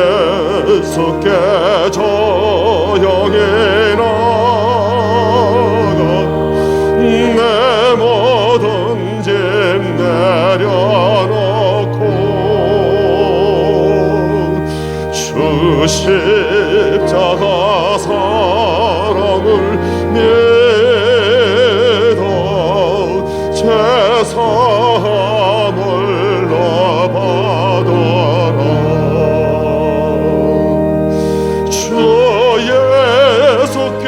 예수께 저영에 나가 내 모든 짐 내려놓고 주 십자가 사랑을 믿어 제사함을 나 받아라. 주 예수께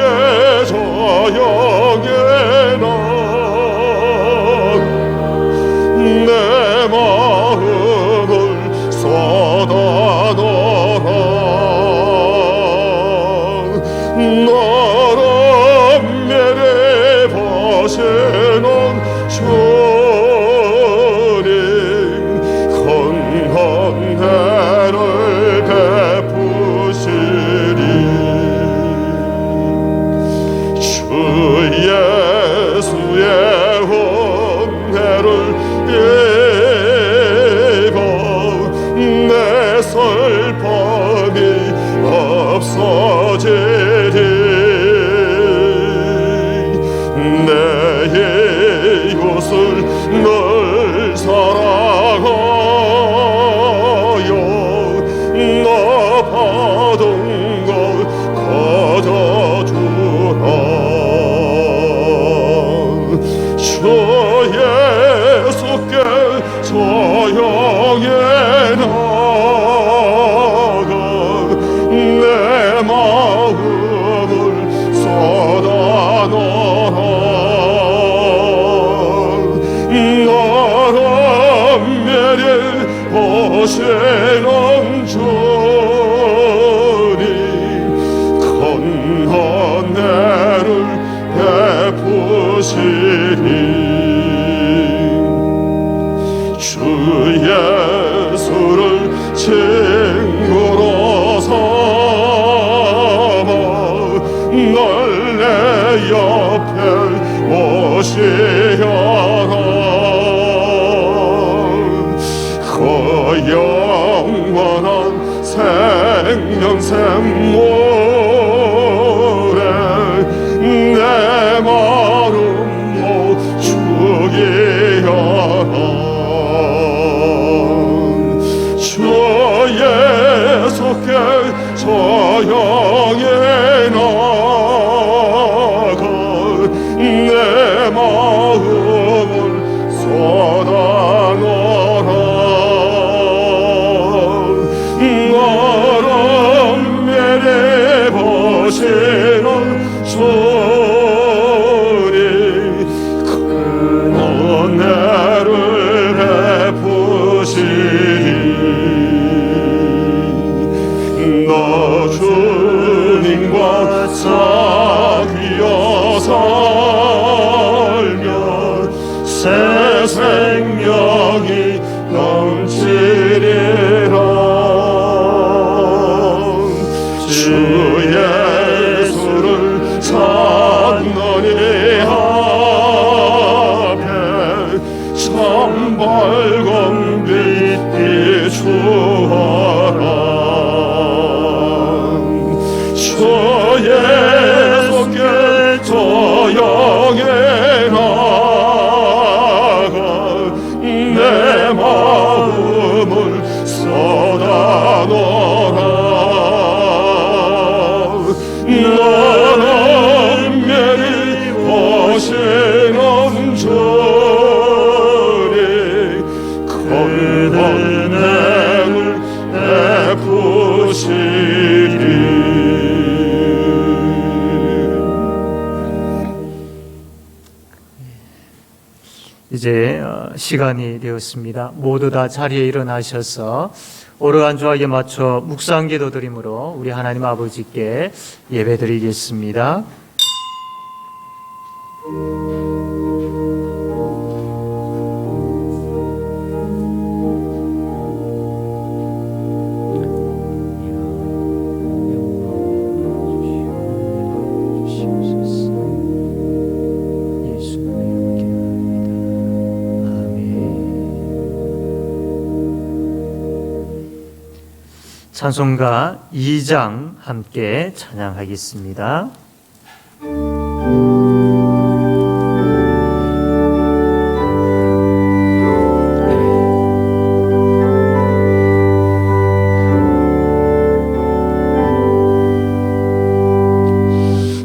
저영에 나가 내 마음을 쏟아놓아 나를 매래 보시는 주님 큰 은혜를 베푸시리. 주 예수의 은혜를 입어 내 슬픔이 없어지리. 내 이웃을 늘 사랑하여 나 받은 것 거저주라. 주 예수께 저영에 나가 내 마음을 쏟아놓아 나를 매일 보시는 주님 큰 은혜를 베푸시리. 주 예수를 친구로 삼아 널 내 옆에 모시어라. 그 영원한 생명샘 물에 내 마음 못 죽이어라. 주 예수께 저영에 나가 내 마음을 쏟아놓아 나를 매일 보시는 주님 큰 은혜를 베푸시리. 나 주님과 사귀어 살면 새 생명이 넘치리라. 주 예수를 찾느니 앞에 참 밝은 빛이 주어라. 주 예수께 저영에 나가 내 마음을 쏟아놓아 나는 매일 보시는 주님 큰 은혜를 베푸시리. 이제 시간이 되었습니다. 모두 다 자리에 일어나셔서 오르간 조학에 맞춰 묵상기도 드림으로 우리 하나님 아버지께 예배드리겠습니다. 찬송가 2장 함께 찬양하겠습니다.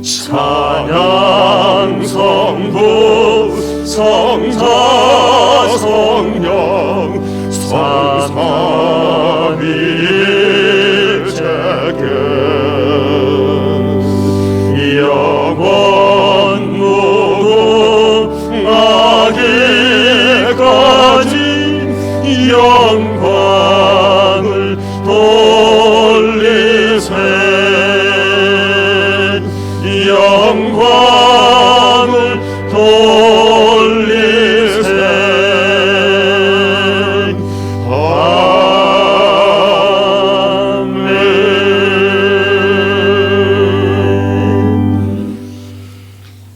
찬양 성부 성자 성령 성삼위일체께 영원 무궁하기까지 영광을 돌리세 영광을 돌리세 아멘.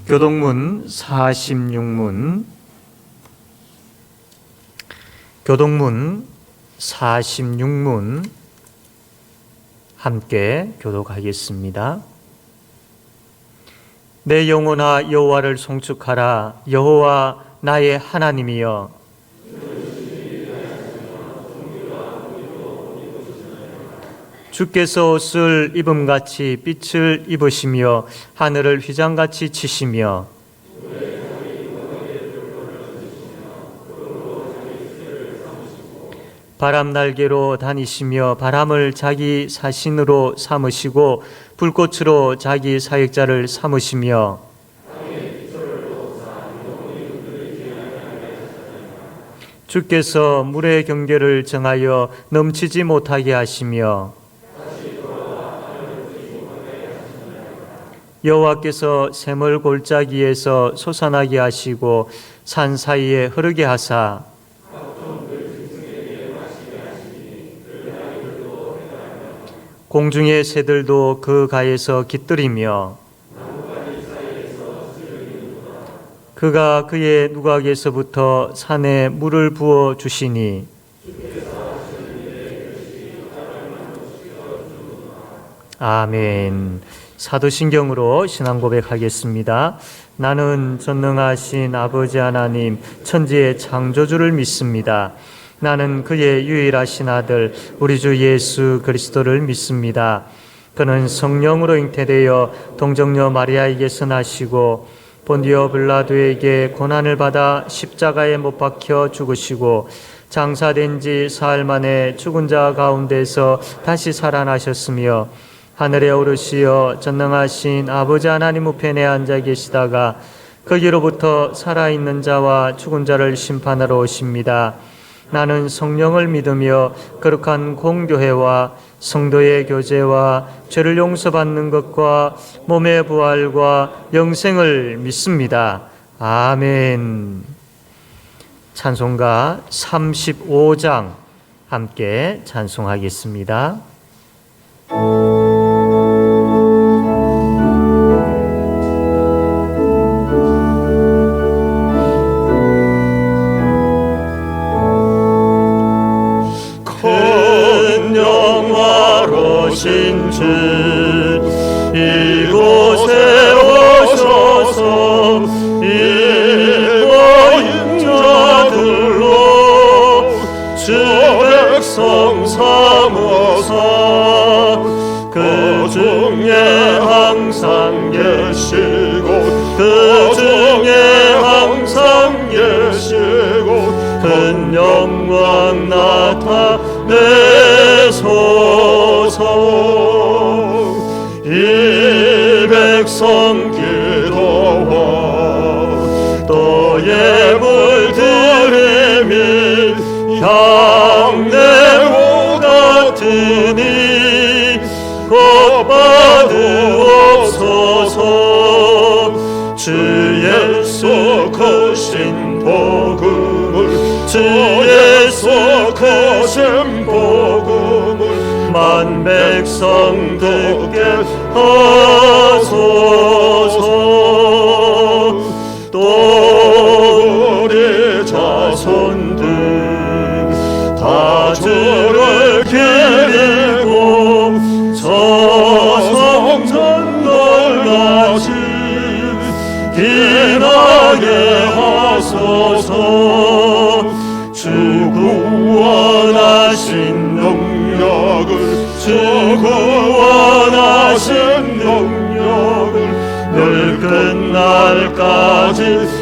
교동문 46문 교동문 46문 함께 교독하겠습니다. 내 영혼아 여호와를 송축하라. 여호와 나의 하나님이여. 주께서 옷을 입음같이 빛을 입으시며 하늘을 휘장같이 치시며 바람 날개로 다니시며 바람을 자기 사신으로 삼으시고 불꽃으로 자기 사역자를 삼으시며 주께서 물의 경계를 정하여 넘치지 못하게 하시며 여호와께서 샘을 골짜기에서 솟아나게 하시고 산 사이에 흐르게 하사 공중의 새들도 그 가에서 깃들이며 그가 그의 누각에서부터 산에 물을 부어 주시니 아멘. 사도신경으로 신앙 고백하겠습니다. 나는 전능하신 아버지 하나님 천지의 창조주를 믿습니다. 나는 그의 유일하신 아들 우리 주 예수 그리스도를 믿습니다. 그는 성령으로 잉태되어 동정녀 마리아에게서 나시고 본디오 빌라도에게 고난을 받아 십자가에 못 박혀 죽으시고 장사된 지 사흘 만에 죽은 자 가운데서 다시 살아나셨으며 하늘에 오르시어 전능하신 아버지 하나님 우편에 앉아 계시다가 거기로부터 살아있는 자와 죽은 자를 심판하러 오십니다. 나는 성령을 믿으며 거룩한 공교회와 성도의 교제와 죄를 용서받는 것과 몸의 부활과 영생을 믿습니다. 아멘. 찬송가 35장 함께 찬송하겠습니다. 신주 이곳에 오셔서 일거인 자들로 주 백성 삼으사 그 중에 항상 계시고 그 중에 항상 계시고 큰 영광 나타내소서. 이 백성 기도와 또의 물들임이 향내호 같으니 곧받으옵소서. 주 예수 크신 복음을 주 예수 크신 복음을 만 백성 듣게 하소서. 또 우리 자손들 다 주를 기리고 구원하신 능력을 늘 끝날까지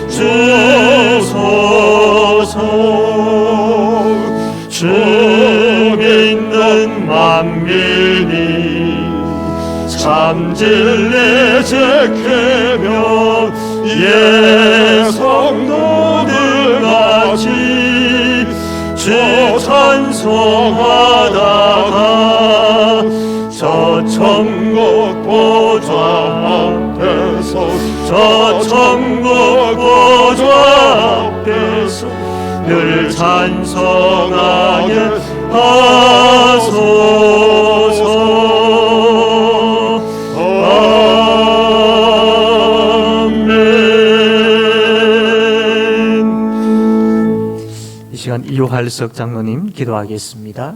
주소서. 주 믿는 만민이 참 진리 지키며 예성도들 같이 주 찬송하다가 저 천국 보좌 앞에서 저 천국 보좌 앞에서 늘 찬송하게 하소서. 이 시간 이효할석 장로님 기도하겠습니다.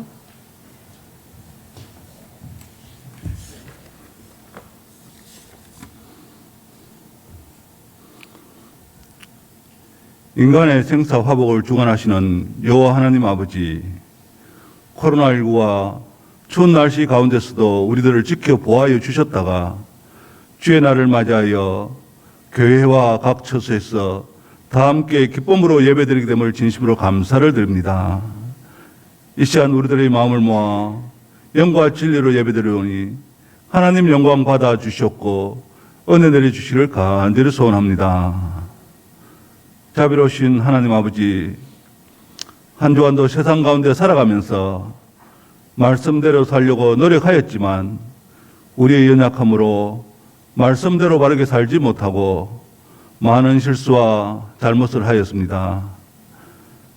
인간의 생사 화복을 주관하시는 여호와 하나님 아버지, 코로나19와 추운 날씨 가운데서도 우리들을 지켜 보호하여 주셨다가 주의 날을 맞이하여 교회와 각 처소에서 다 함께 기쁨으로 예배드리게 됨을 진심으로 감사를 드립니다. 이 시간 우리들의 마음을 모아 영과 진리로 예배드리오니 하나님 영광 받아 주셨고 은혜 내려 주시기를 간절히 소원합니다. 자비로우신 하나님 아버지, 한 주간도 세상 가운데 살아가면서 말씀대로 살려고 노력하였지만 우리의 연약함으로 말씀대로 바르게 살지 못하고 많은 실수와 잘못을 하였습니다.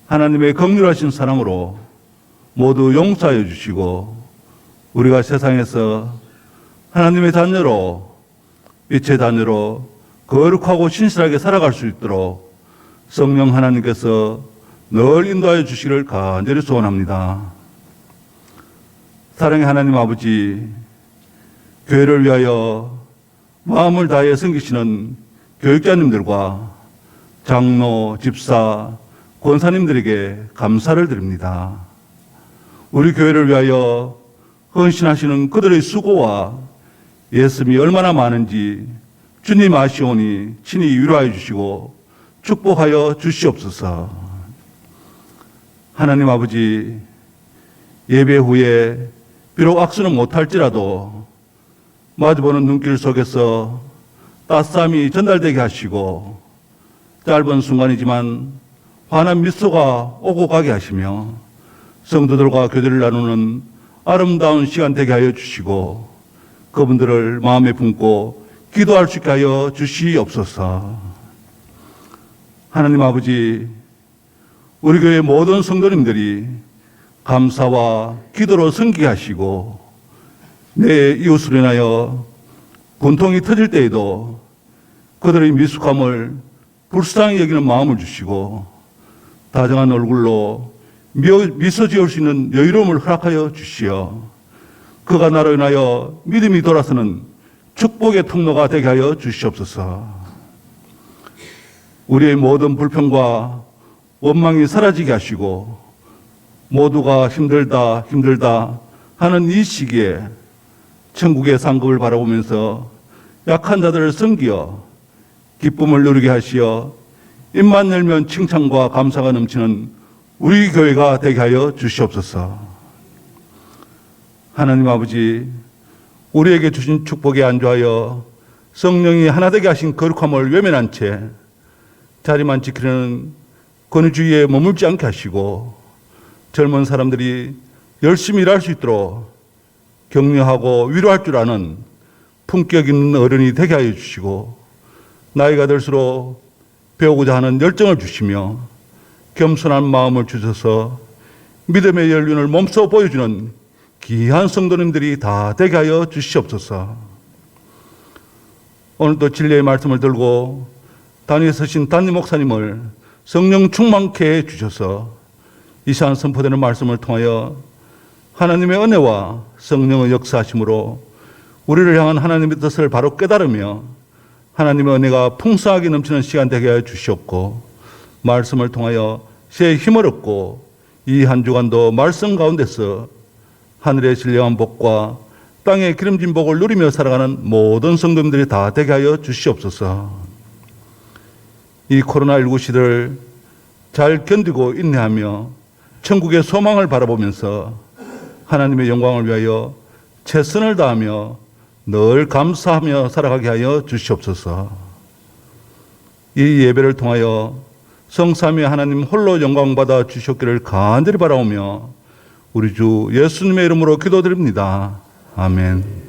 하나님의 긍휼하신 사랑으로 모두 용서하여 주시고 우리가 세상에서 하나님의 자녀로, 빛의 자녀로 거룩하고 신실하게 살아갈 수 있도록 성령 하나님께서 늘 인도하여 주시기를 간절히 소원합니다. 사랑의 하나님 아버지, 교회를 위하여 마음을 다해 섬기시는 교육자님들과 장로, 집사, 권사님들에게 감사를 드립니다. 우리 교회를 위하여 헌신하시는 그들의 수고와 예씀이 얼마나 많은지 주님 아시오니 친히 위로하여 주시고 축복하여 주시옵소서. 하나님 아버지, 예배 후에 비록 악수는 못할지라도 마주보는 눈길 속에서 따스함이 전달되게 하시고 짧은 순간이지만 환한 미소가 오고 가게 하시며 성도들과 교제를 나누는 아름다운 시간 되게 하여 주시고 그분들을 마음에 품고 기도할 수 있게 하여 주시옵소서. 하나님 아버지, 우리 교회 모든 성도님들이 감사와 기도로 섬기게 하시고 내 이웃을 인하여 분통이 터질 때에도 그들의 미숙함을 불쌍히 여기는 마음을 주시고 다정한 얼굴로 미소 지을 수 있는 여유로움을 허락하여 주시어 그가 나로 인하여 믿음이 돌아서는 축복의 통로가 되게 하여 주시옵소서. 우리의 모든 불평과 원망이 사라지게 하시고 모두가 힘들다 하는 이 시기에 천국의 상급을 바라보면서 약한 자들을 섬기어 기쁨을 누리게 하시어 입만 열면 칭찬과 감사가 넘치는 우리 교회가 되게 하여 주시옵소서. 하나님 아버지, 우리에게 주신 축복에 안주하여 성령이 하나 되게 하신 거룩함을 외면한 채 자리만 지키려는 권위주의에 머물지 않게 하시고 젊은 사람들이 열심히 일할 수 있도록 격려하고 위로할 줄 아는 품격 있는 어른이 되게 하여 주시고 나이가 들수록 배우고자 하는 열정을 주시며 겸손한 마음을 주셔서 믿음의 연륜을 몸소 보여주는 귀한 성도님들이 다 되게 하여 주시옵소서. 오늘도 진리의 말씀을 들고 단위에 서신 담임 목사님을 성령 충만케 해 주셔서 이 시간 선포되는 말씀을 통하여 하나님의 은혜와 성령의 역사하심으로 우리를 향한 하나님의 뜻을 바로 깨달으며 하나님의 은혜가 풍성하게 넘치는 시간 되게 하여 주시옵고 말씀을 통하여 새 힘을 얻고 이 한 주간도 말씀 가운데서 하늘의 신령한 복과 땅의 기름진 복을 누리며 살아가는 모든 성도님들이 다 되게 하여 주시옵소서. 이 코로나19 시대를 잘 견디고 인내하며 천국의 소망을 바라보면서 하나님의 영광을 위하여 최선을 다하며 늘 감사하며 살아가게 하여 주시옵소서. 이 예배를 통하여 성삼위 하나님 홀로 영광받아 주셨기를 간절히 바라오며 우리 주 예수님의 이름으로 기도드립니다. 아멘.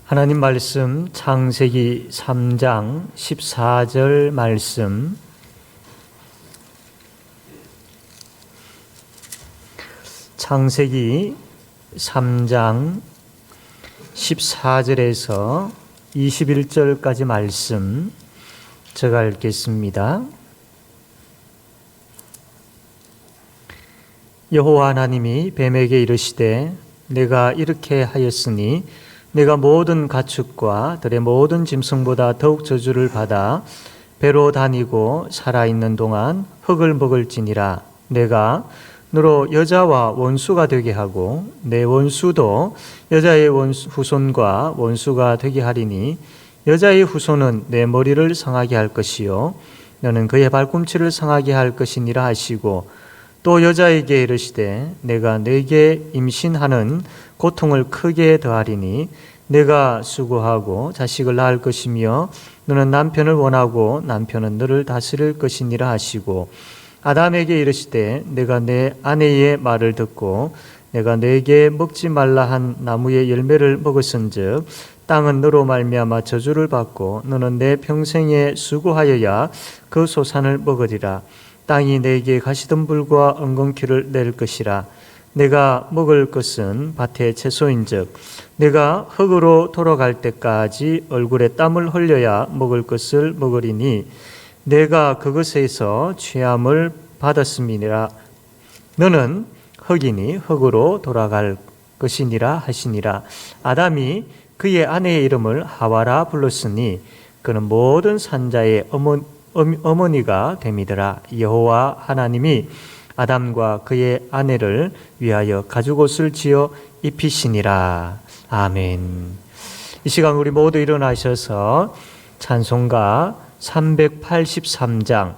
하나님 말씀 창세기 3장 14절 말씀, 창세기 3장 14절에서 21절까지 말씀 제가 읽겠습니다. 여호와 하나님이 뱀에게 이르시되 내가 이렇게 하였으니 내가 모든 가축과 들의 모든 짐승보다 더욱 저주를 받아 배로 다니고 살아있는 동안 흙을 먹을지니라. 내가 너로 여자와 원수가 되게 하고 내 원수도 여자의 후손과 원수가 되게 하리니 여자의 후손은 내 머리를 상하게 할 것이요 너는 그의 발꿈치를 상하게 할 것이니라 하시고, 또 여자에게 이르시되 내가 네게 임신하는 고통을 크게 더하리니 내가 수고하고 자식을 낳을 것이며 너는 남편을 원하고 남편은 너를 다스릴 것이니라 하시고, 아담에게 이르시되 내가 내 아내의 말을 듣고 내가 네게 먹지 말라 한 나무의 열매를 먹었은즉 땅은 너로 말미암아 저주를 받고 너는 내 평생에 수고하여야 그 소산을 먹으리라. 땅이 네게 가시덤불과 엉겅퀴를 낼 것이라. 내가 먹을 것은 밭의 채소인즉 내가 흙으로 돌아갈 때까지 얼굴에 땀을 흘려야 먹을 것을 먹으리니 내가 그것에서 취함을 받았음이니라. 너는 흙이니 흙으로 돌아갈 것이니라 하시니라. 아담이 그의 아내의 이름을 하와라 불렀으니 그는 모든 산자의 어머니가 됨이더라. 여호와 하나님이 아담과 그의 아내를 위하여 가죽옷을 지어 입히시니라. 아멘. 이 시간 우리 모두 일어나셔서 찬송가 383장,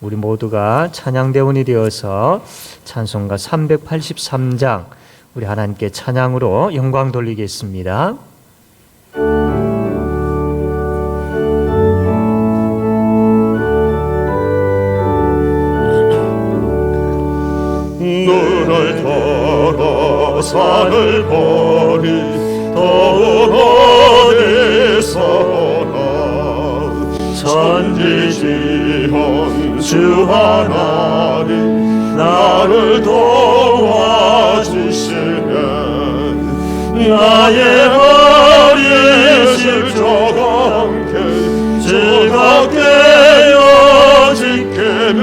우리 모두가 찬양대원이 되어서 찬송가 383장 우리 하나님께 찬양으로 영광 돌리겠습니다. 눈을 털어 산을 보니 더운 어디서나 천지지은 주 하나님 나를 도와주시면 나의 머리에 실족과 함께 즐겁게 여지게며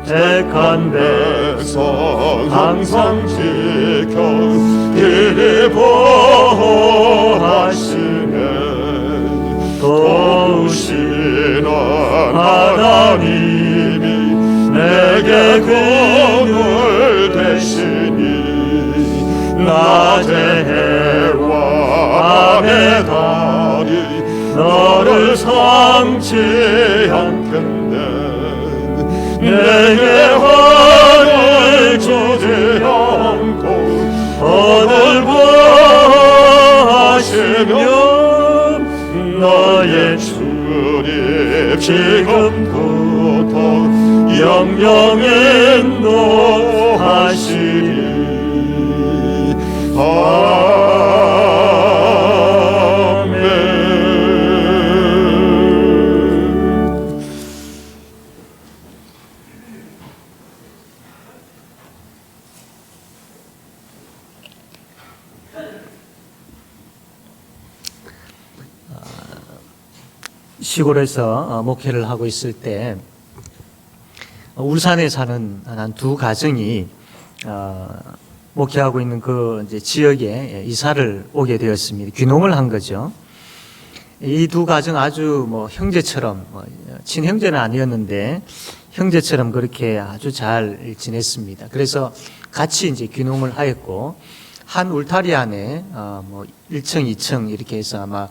택한 백성 항상 지켜 이리 보호하시네. 도우시는 하나님이 내게 공을 되시니 낮의 해와 밤의 달이 너를 삼지 않겠네. 내게 화를 주지 않고 오늘 보하시며 너의 주님 지금부터 영영 인도하시리. 시골에서 목회를 하고 있을 때 울산에 사는 한 두 가정이 목회하고 있는 그 이제 지역에 이사를 오게 되었습니다. 귀농을 한 거죠. 이 두 가정 아주 형제처럼 친형제는 아니었는데 형제처럼 그렇게 아주 잘 지냈습니다. 그래서 같이 이제 귀농을 하였고 한 울타리 안에 1층, 2층 이렇게 해서 아마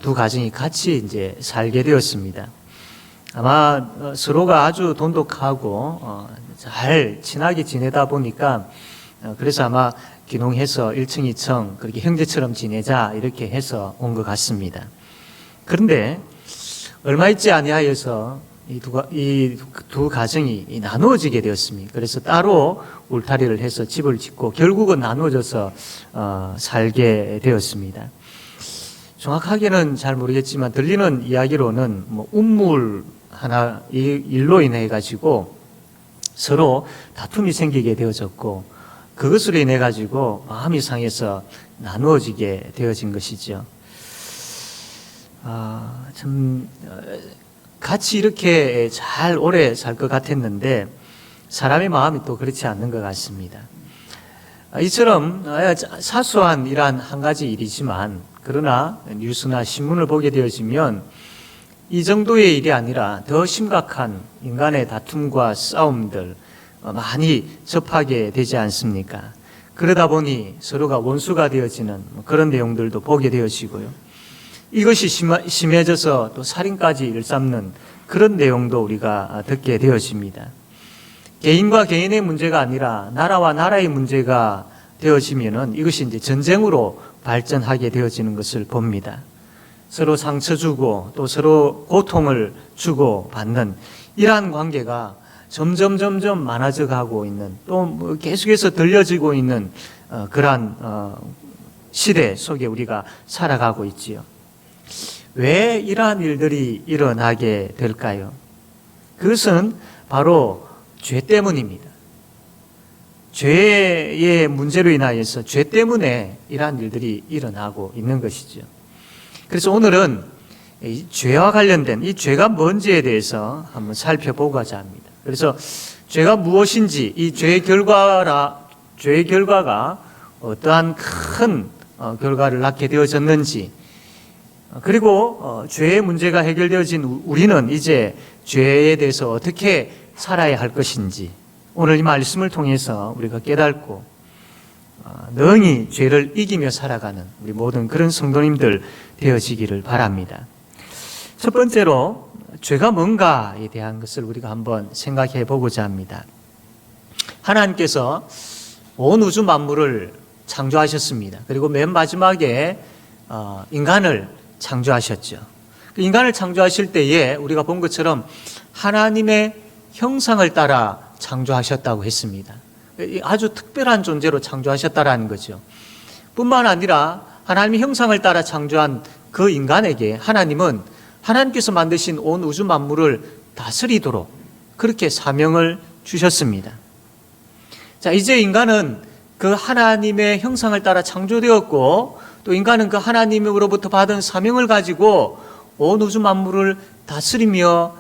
두 가정이 같이 이제 살게 되었습니다. 아마 서로가 아주 돈독하고 잘 친하게 지내다 보니까 그래서 아마 귀농해서 1층, 2층 그렇게 형제처럼 지내자 이렇게 해서 온 것 같습니다. 그런데 얼마 있지 아니하여서 이 두 가정이 나누어지게 되었습니다. 그래서 따로 울타리를 해서 집을 짓고 결국은 나누어져서 살게 되었습니다. 정확하게는 잘 모르겠지만 들리는 이야기로는 운물 하나 일로 인해 가지고 서로 다툼이 생기게 되어졌고 그것으로 인해 가지고 마음이 상해서 나누어지게 되어진 것이죠. 참 같이 이렇게 잘 오래 살 것 같았는데 사람의 마음이 또 그렇지 않는 것 같습니다. 이처럼 사소한 이러한 한 가지 일이지만 그러나 뉴스나 신문을 보게 되어지면 이 정도의 일이 아니라 더 심각한 인간의 다툼과 싸움들 많이 접하게 되지 않습니까? 그러다 보니 서로가 원수가 되어지는 그런 내용들도 보게 되어지고요. 이것이 심해져서 또 살인까지 일삼는 그런 내용도 우리가 듣게 되어집니다. 개인과 개인의 문제가 아니라 나라와 나라의 문제가 되어지면은 이것이 이제 전쟁으로 발전하게 되어지는 것을 봅니다. 서로 상처 주고 또 서로 고통을 주고 받는 이러한 관계가 점점 많아져 가고 있는 또 계속해서 들려지고 있는 그러한 시대 속에 우리가 살아가고 있지요. 왜 이러한 일들이 일어나게 될까요? 그것은 바로 죄 때문입니다. 죄의 문제로 인하여서 죄 때문에 이러한 일들이 일어나고 있는 것이죠. 그래서 오늘은 이 죄와 관련된 이 죄가 뭔지에 대해서 한번 살펴보고자 합니다. 그래서 죄가 무엇인지 이 죄의 결과가 어떠한 큰 결과를 낳게 되어졌는지 그리고 죄의 문제가 해결되어진 우리는 이제 죄에 대해서 어떻게 살아야 할 것인지 오늘 이 말씀을 통해서 우리가 깨닫고 능히 죄를 이기며 살아가는 우리 모든 그런 성도님들 되어지기를 바랍니다. 첫 번째로 죄가 뭔가에 대한 것을 우리가 한번 생각해 보고자 합니다. 하나님께서 온 우주 만물을 창조하셨습니다. 그리고 맨 마지막에 인간을 창조하셨죠. 인간을 창조하실 때에 우리가 본 것처럼 하나님의 형상을 따라 창조하셨다고 했습니다. 아주 특별한 존재로 창조하셨다라는 거죠. 뿐만 아니라 하나님의 형상을 따라 창조한 그 인간에게 하나님은 하나님께서 만드신 온 우주 만물을 다스리도록 그렇게 사명을 주셨습니다. 자, 이제 인간은 그 하나님의 형상을 따라 창조되었고 또 인간은 그 하나님으로부터 받은 사명을 가지고 온 우주 만물을 다스리며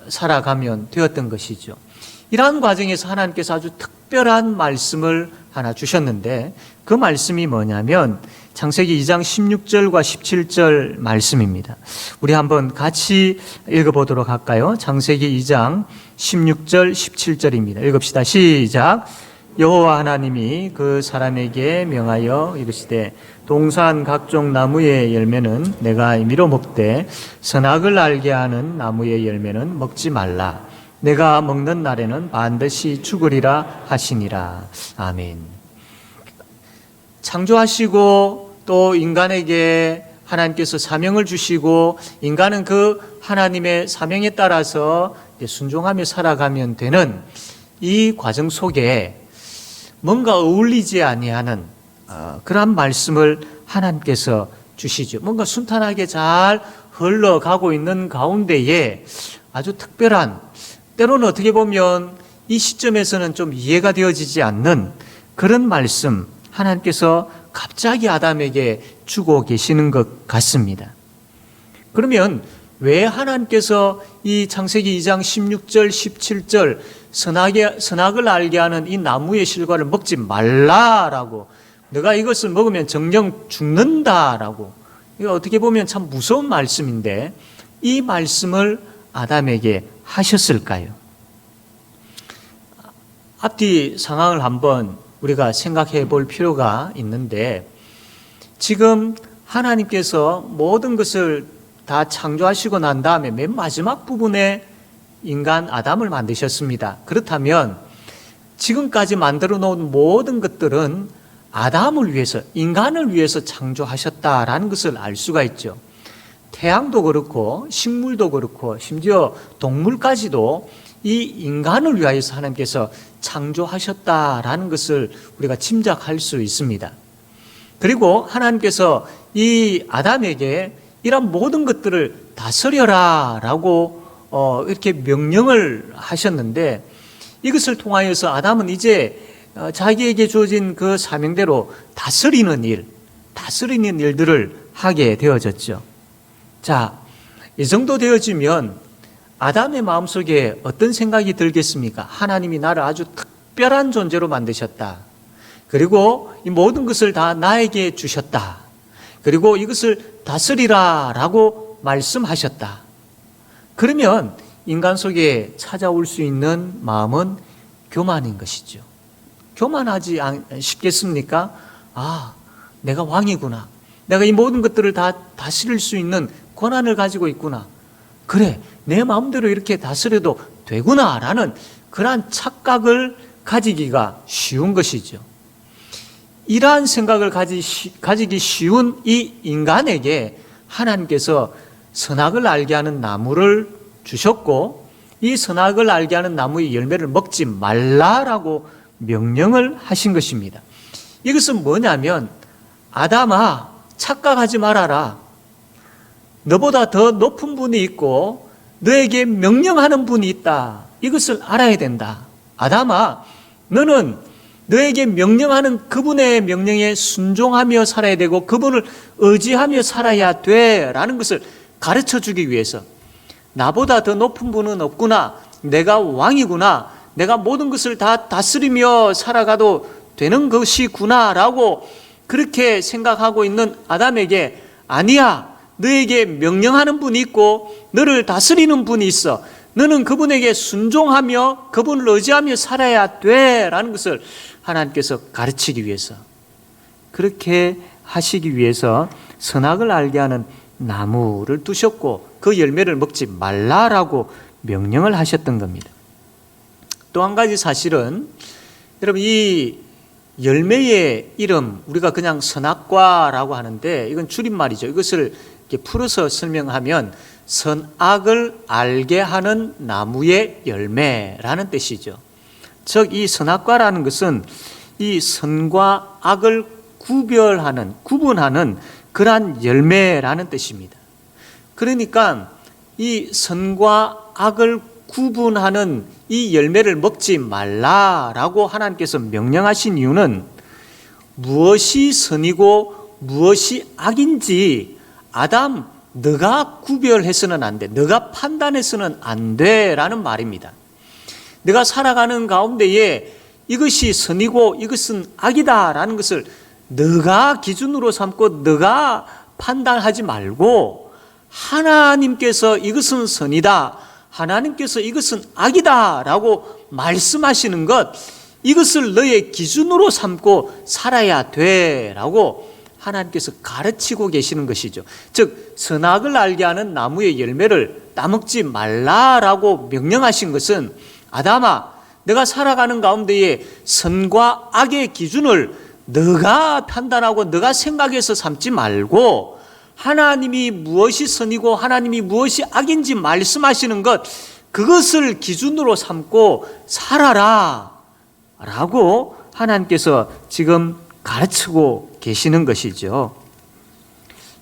살아가면 되었던 것이죠. 이러한 과정에서 하나님께서 아주 특별한 말씀을 하나 주셨는데 그 말씀이 뭐냐면 창세기 2장 16절과 17절 말씀입니다. 우리 한번 같이 읽어보도록 할까요? 창세기 2장 16절 17절입니다. 읽읍시다. 시작. 여호와 하나님이 그 사람에게 명하여 이르시되 동산 각종 나무의 열매는 내가 임의로 먹되 선악을 알게 하는 나무의 열매는 먹지 말라. 내가 먹는 날에는 반드시 죽으리라 하시니라. 아멘. 창조하시고 또 인간에게 하나님께서 사명을 주시고 인간은 그 하나님의 사명에 따라서 순종하며 살아가면 되는 이 과정 속에 뭔가 어울리지 아니하는 그러한 말씀을 하나님께서 주시죠. 뭔가 순탄하게 잘 흘러가고 있는 가운데에 아주 특별한, 때로는 어떻게 보면 이 시점에서는 좀 이해가 되어지지 않는 그런 말씀 하나님께서 갑자기 아담에게 주고 계시는 것 같습니다. 그러면 왜 하나님께서 이 창세기 2장 16절, 17절 선악을 알게 하는 이 나무의 실과를 먹지 말라라고, 너가 이것을 먹으면 정령 죽는다라고, 이거 어떻게 보면 참 무서운 말씀인데 이 말씀을 아담에게 하셨을까요? 앞뒤 상황을 한번 우리가 생각해 볼 필요가 있는데, 지금 하나님께서 모든 것을 다 창조하시고 난 다음에 맨 마지막 부분에 인간 아담을 만드셨습니다. 그렇다면 지금까지 만들어 놓은 모든 것들은 아담을 위해서, 인간을 위해서 창조하셨다라는 것을 알 수가 있죠. 태양도 그렇고 식물도 그렇고 심지어 동물까지도 이 인간을 위하여서 하나님께서 창조하셨다라는 것을 우리가 짐작할 수 있습니다. 그리고 하나님께서 이 아담에게 이런 모든 것들을 다스려라 라고 이렇게 명령을 하셨는데, 이것을 통하여서 아담은 이제 자기에게 주어진 그 사명대로 다스리는 일들을 하게 되어졌죠. 자, 이 정도 되어지면 아담의 마음속에 어떤 생각이 들겠습니까? 하나님이 나를 아주 특별한 존재로 만드셨다. 그리고 이 모든 것을 다 나에게 주셨다. 그리고 이것을 다스리라 라고 말씀하셨다. 그러면 인간 속에 찾아올 수 있는 마음은 교만인 것이죠. 교만하지 싶겠습니까? 아, 내가 왕이구나. 내가 이 모든 것들을 다 다스릴 수 있는 권한을 가지고 있구나. 그래, 내 마음대로 이렇게 다스려도 되구나 라는 그러한 착각을 가지기가 쉬운 것이죠. 이러한 생각을 가지기 쉬운 이 인간에게 하나님께서 선악을 알게 하는 나무를 주셨고, 이 선악을 알게 하는 나무의 열매를 먹지 말라라고 명령을 하신 것입니다. 이것은 뭐냐면, 아담아, 착각하지 말아라. 너보다 더 높은 분이 있고 너에게 명령하는 분이 있다. 이것을 알아야 된다. 아담아, 너는 너에게 명령하는 그분의 명령에 순종하며 살아야 되고 그분을 의지하며 살아야 돼라는 것을 가르쳐 주기 위해서, 나보다 더 높은 분은 없구나, 내가 왕이구나, 내가 모든 것을 다 다스리며 살아가도 되는 것이구나 라고 그렇게 생각하고 있는 아담에게, 아니야, 너에게 명령하는 분이 있고 너를 다스리는 분이 있어, 너는 그분에게 순종하며 그분을 의지하며 살아야 돼라는 것을 하나님께서 가르치기 위해서, 그렇게 하시기 위해서 선악을 알게 하는 나무를 두셨고 그 열매를 먹지 말라라고 명령을 하셨던 겁니다. 또 한 가지 사실은, 여러분, 이 열매의 이름, 우리가 그냥 선악과라고 하는데 이건 줄임말이죠. 이것을 이렇게 풀어서 설명하면 선악을 알게 하는 나무의 열매라는 뜻이죠. 즉, 이 선악과라는 것은 이 선과 악을 구분하는 그러한 열매라는 뜻입니다. 그러니까 이 선과 악을 구분하는 이 열매를 먹지 말라라고 하나님께서 명령하신 이유는, 무엇이 선이고 무엇이 악인지 아담, 너가 구별해서는 안 돼, 너가 판단해서는 안 돼라는 말입니다. 내가 살아가는 가운데에 이것이 선이고 이것은 악이다라는 것을 너가 기준으로 삼고 너가 판단하지 말고, 하나님께서 이것은 선이다, 하나님께서 이것은 악이다 라고 말씀하시는 것, 이것을 너의 기준으로 삼고 살아야 돼 라고 하나님께서 가르치고 계시는 것이죠. 즉, 선악을 알게 하는 나무의 열매를 따먹지 말라라고 명령하신 것은, 아담아, 내가 살아가는 가운데에 선과 악의 기준을 너가 판단하고 너가 생각해서 삼지 말고, 하나님이 무엇이 선이고 하나님이 무엇이 악인지 말씀하시는 것, 그것을 기준으로 삼고 살아라 라고 하나님께서 지금 가르치고 계시는 것이죠.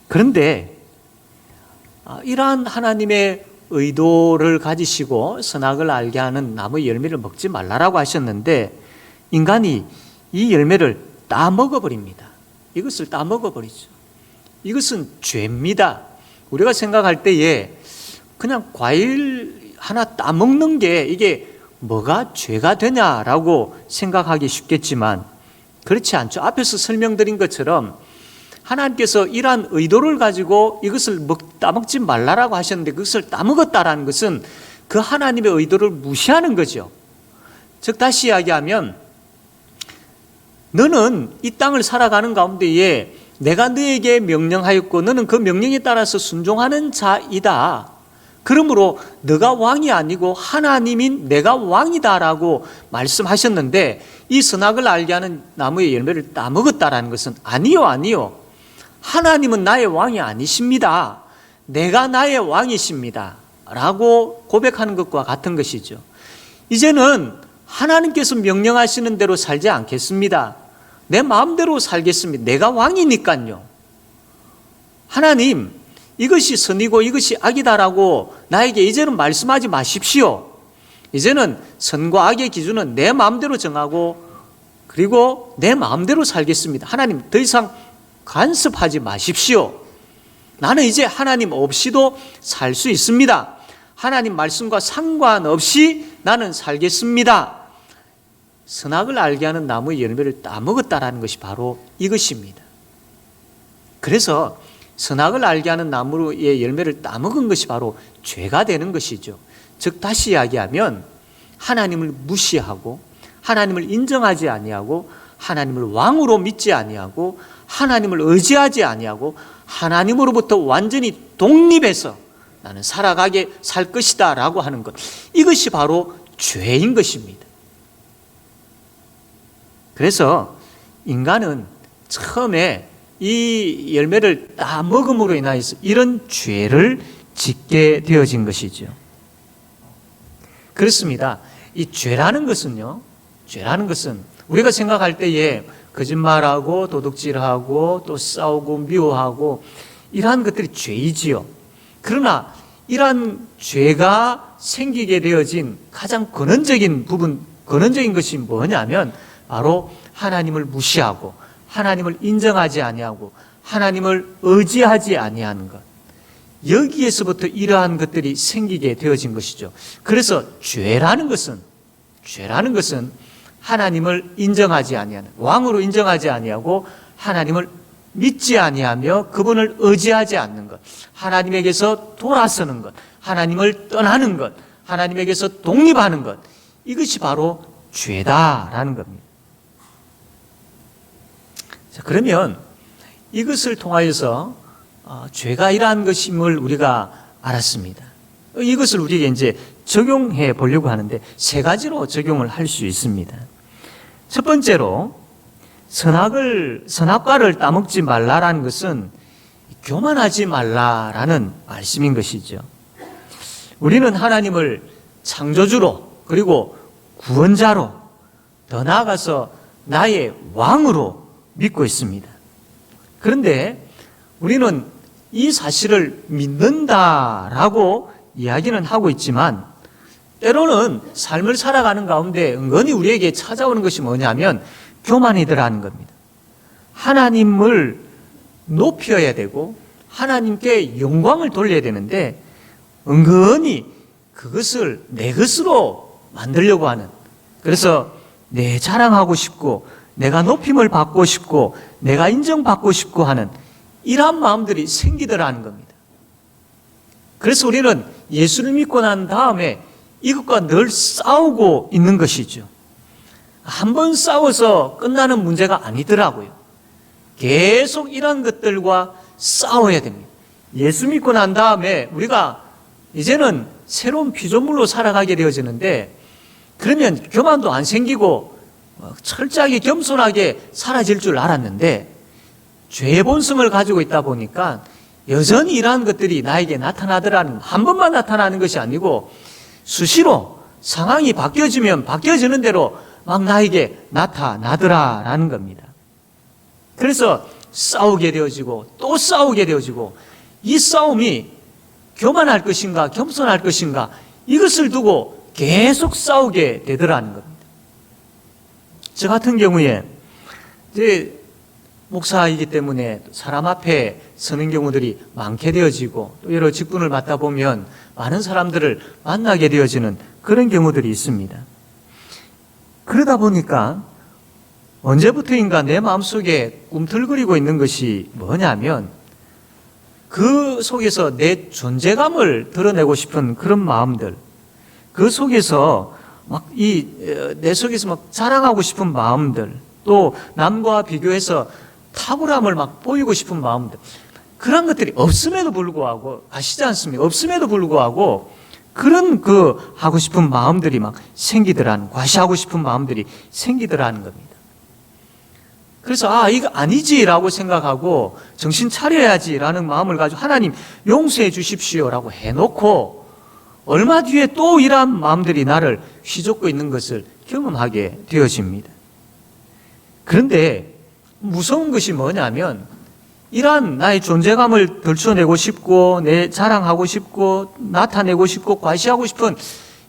그런데 이러한 하나님의 의도를 가지시고 선악을 알게 하는 나무의 열매를 먹지 말라라고 하셨는데, 인간이 이 열매를 따먹어버립니다. 이것을 따먹어버리죠. 이것은 죄입니다. 우리가 생각할 때에 그냥 과일 하나 따먹는 게 이게 뭐가 죄가 되냐라고 생각하기 쉽겠지만 그렇지 않죠. 앞에서 설명드린 것처럼 하나님께서 이러한 의도를 가지고 이것을 따먹지 말라라고 하셨는데 그것을 따먹었다라는 것은 그 하나님의 의도를 무시하는 거죠. 즉 다시 이야기하면 너는 이 땅을 살아가는 가운데에 내가 너에게 명령하였고 너는 그 명령에 따라서 순종하는 자이다. 그러므로 너가 왕이 아니고 하나님인 내가 왕이다라고 말씀하셨는데 이 선악을 알게 하는 나무의 열매를 따먹었다라는 것은 아니요. 하나님은 나의 왕이 아니십니다. 내가 나의 왕이십니다. 라고 고백하는 것과 같은 것이죠. 이제는 하나님께서 명령하시는 대로 살지 않겠습니다. 내 마음대로 살겠습니다. 내가 왕이니까요. 하나님, 이것이 선이고 이것이 악이다라고 나에게 이제는 말씀하지 마십시오. 이제는 선과 악의 기준은 내 마음대로 정하고 그리고 내 마음대로 살겠습니다. 하나님, 더 이상 간섭하지 마십시오. 나는 이제 하나님 없이도 살 수 있습니다. 하나님 말씀과 상관없이 나는 살겠습니다. 선악을 알게 하는 나무의 열매를 따먹었다라는 것이 바로 이것입니다. 그래서 선악을 알게 하는 나무의 열매를 따먹은 것이 바로 죄가 되는 것이죠. 즉 다시 이야기하면 하나님을 무시하고 하나님을 인정하지 아니하고 하나님을 왕으로 믿지 아니하고 하나님을 의지하지 아니하고 하나님으로부터 완전히 독립해서 나는 살아가게 살 것이다 라고 하는 것, 이것이 바로 죄인 것입니다. 그래서 인간은 처음에 이 열매를 다 먹음으로 인하여서 이런 죄를 짓게 되어진 것이죠. 그렇습니다. 이 죄라는 것은요, 죄라는 것은 우리가 생각할 때에 거짓말하고 도둑질하고 또 싸우고 미워하고 이러한 것들이 죄이지요. 그러나 이러한 죄가 생기게 되어진 가장 근원적인 것이 뭐냐면 바로 하나님을 무시하고 하나님을 인정하지 아니하고 하나님을 의지하지 아니하는 것, 여기에서부터 이러한 것들이 생기게 되어진 것이죠. 그래서 죄라는 것은 하나님을 인정하지 아니하는, 왕으로 인정하지 아니하고 하나님을 믿지 아니하며 그분을 의지하지 않는 것, 하나님에게서 돌아서는 것, 하나님을 떠나는 것, 하나님에게서 독립하는 것, 이것이 바로 죄다라는 겁니다. 자, 그러면 이것을 통하여서 죄가 이러한 것임을 우리가 알았습니다. 이것을 우리에게 이제 적용해 보려고 하는데 세 가지로 적용을 할 수 있습니다. 첫 번째로 선악과를 따먹지 말라라는 것은 교만하지 말라라는 말씀인 것이죠. 우리는 하나님을 창조주로 그리고 구원자로 더 나아가서 나의 왕으로 믿고 있습니다. 그런데 우리는 이 사실을 믿는다라고 이야기는 하고 있지만 때로는 삶을 살아가는 가운데 은근히 우리에게 찾아오는 것이 뭐냐면 교만이더라는 겁니다. 하나님을 높여야 되고 하나님께 영광을 돌려야 되는데 은근히 그것을 내 것으로 만들려고 하는, 그래서 내 자랑하고 싶고 내가 높임을 받고 싶고 내가 인정받고 싶고 하는 이러한 마음들이 생기더라는 겁니다. 그래서 우리는 예수를 믿고 난 다음에 이것과 늘 싸우고 있는 것이죠. 한 번 싸워서 끝나는 문제가 아니더라고요. 계속 이런 것들과 싸워야 됩니다. 예수 믿고 난 다음에 우리가 이제는 새로운 피조물로 살아가게 되어지는데 그러면 교만도 안 생기고 철저하게 겸손하게 사라질 줄 알았는데 죄의 본성을 가지고 있다 보니까 여전히 이러한 것들이 나에게 나타나더라는, 한 번만 나타나는 것이 아니고 수시로 상황이 바뀌어지면 바뀌어지는 대로 막 나에게 나타나더라라는 겁니다. 그래서 싸우게 되어지고 또 싸우게 되어지고 이 싸움이 교만할 것인가 겸손할 것인가 이것을 두고 계속 싸우게 되더라는 겁니다. 저 같은 경우에 이제 목사이기 때문에 사람 앞에 서는 경우들이 많게 되어지고 또 여러 직분을 맡다 보면 많은 사람들을 만나게 되어지는 그런 경우들이 있습니다. 그러다 보니까 언제부터인가 내 마음속에 꿈틀거리고 있는 것이 뭐냐면 그 속에서 내 존재감을 드러내고 싶은 그런 마음들, 그 속에서 내 속에서 막 자랑하고 싶은 마음들, 또 남과 비교해서 탁월함을 막 보이고 싶은 마음들, 그런 것들이 없음에도 불구하고, 아시지 않습니까? 없음에도 불구하고 그런 하고 싶은 마음들이 막 생기더라는, 과시하고 싶은 마음들이 생기더라는 겁니다. 그래서 이거 아니지라고 생각하고 정신 차려야지라는 마음을 가지고 하나님 용서해 주십시오라고 해놓고 얼마 뒤에 또 이러한 마음들이 나를 휘젓고 있는 것을 경험하게 되어집니다. 그런데 무서운 것이 뭐냐면 이러한 나의 존재감을 들춰내고 싶고 내 자랑하고 싶고 나타내고 싶고 과시하고 싶은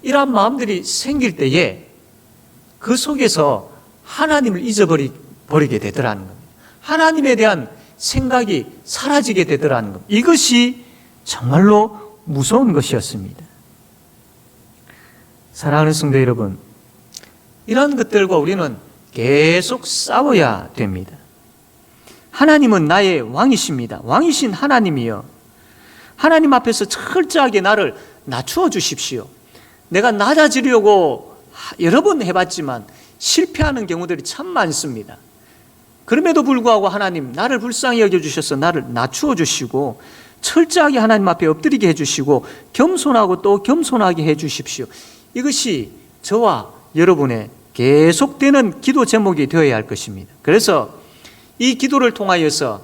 이러한 마음들이 생길 때에 그 속에서 하나님을 잊어버리게 되더라는 겁니다. 하나님에 대한 생각이 사라지게 되더라는 겁니다. 이것이 정말로 무서운 것이었습니다. 사랑하는 성도 여러분, 이러한 것들과 우리는 계속 싸워야 됩니다. 하나님은 나의 왕이십니다. 왕이신 하나님이요, 하나님 앞에서 철저하게 나를 낮추어 주십시오. 내가 낮아지려고 여러 번 해봤지만 실패하는 경우들이 참 많습니다. 그럼에도 불구하고 하나님 나를 불쌍히 여겨주셔서 나를 낮추어 주시고 철저하게 하나님 앞에 엎드리게 해주시고 겸손하고 또 겸손하게 해주십시오. 이것이 저와 여러분의 계속되는 기도 제목이 되어야 할 것입니다. 그래서 이 기도를 통하여서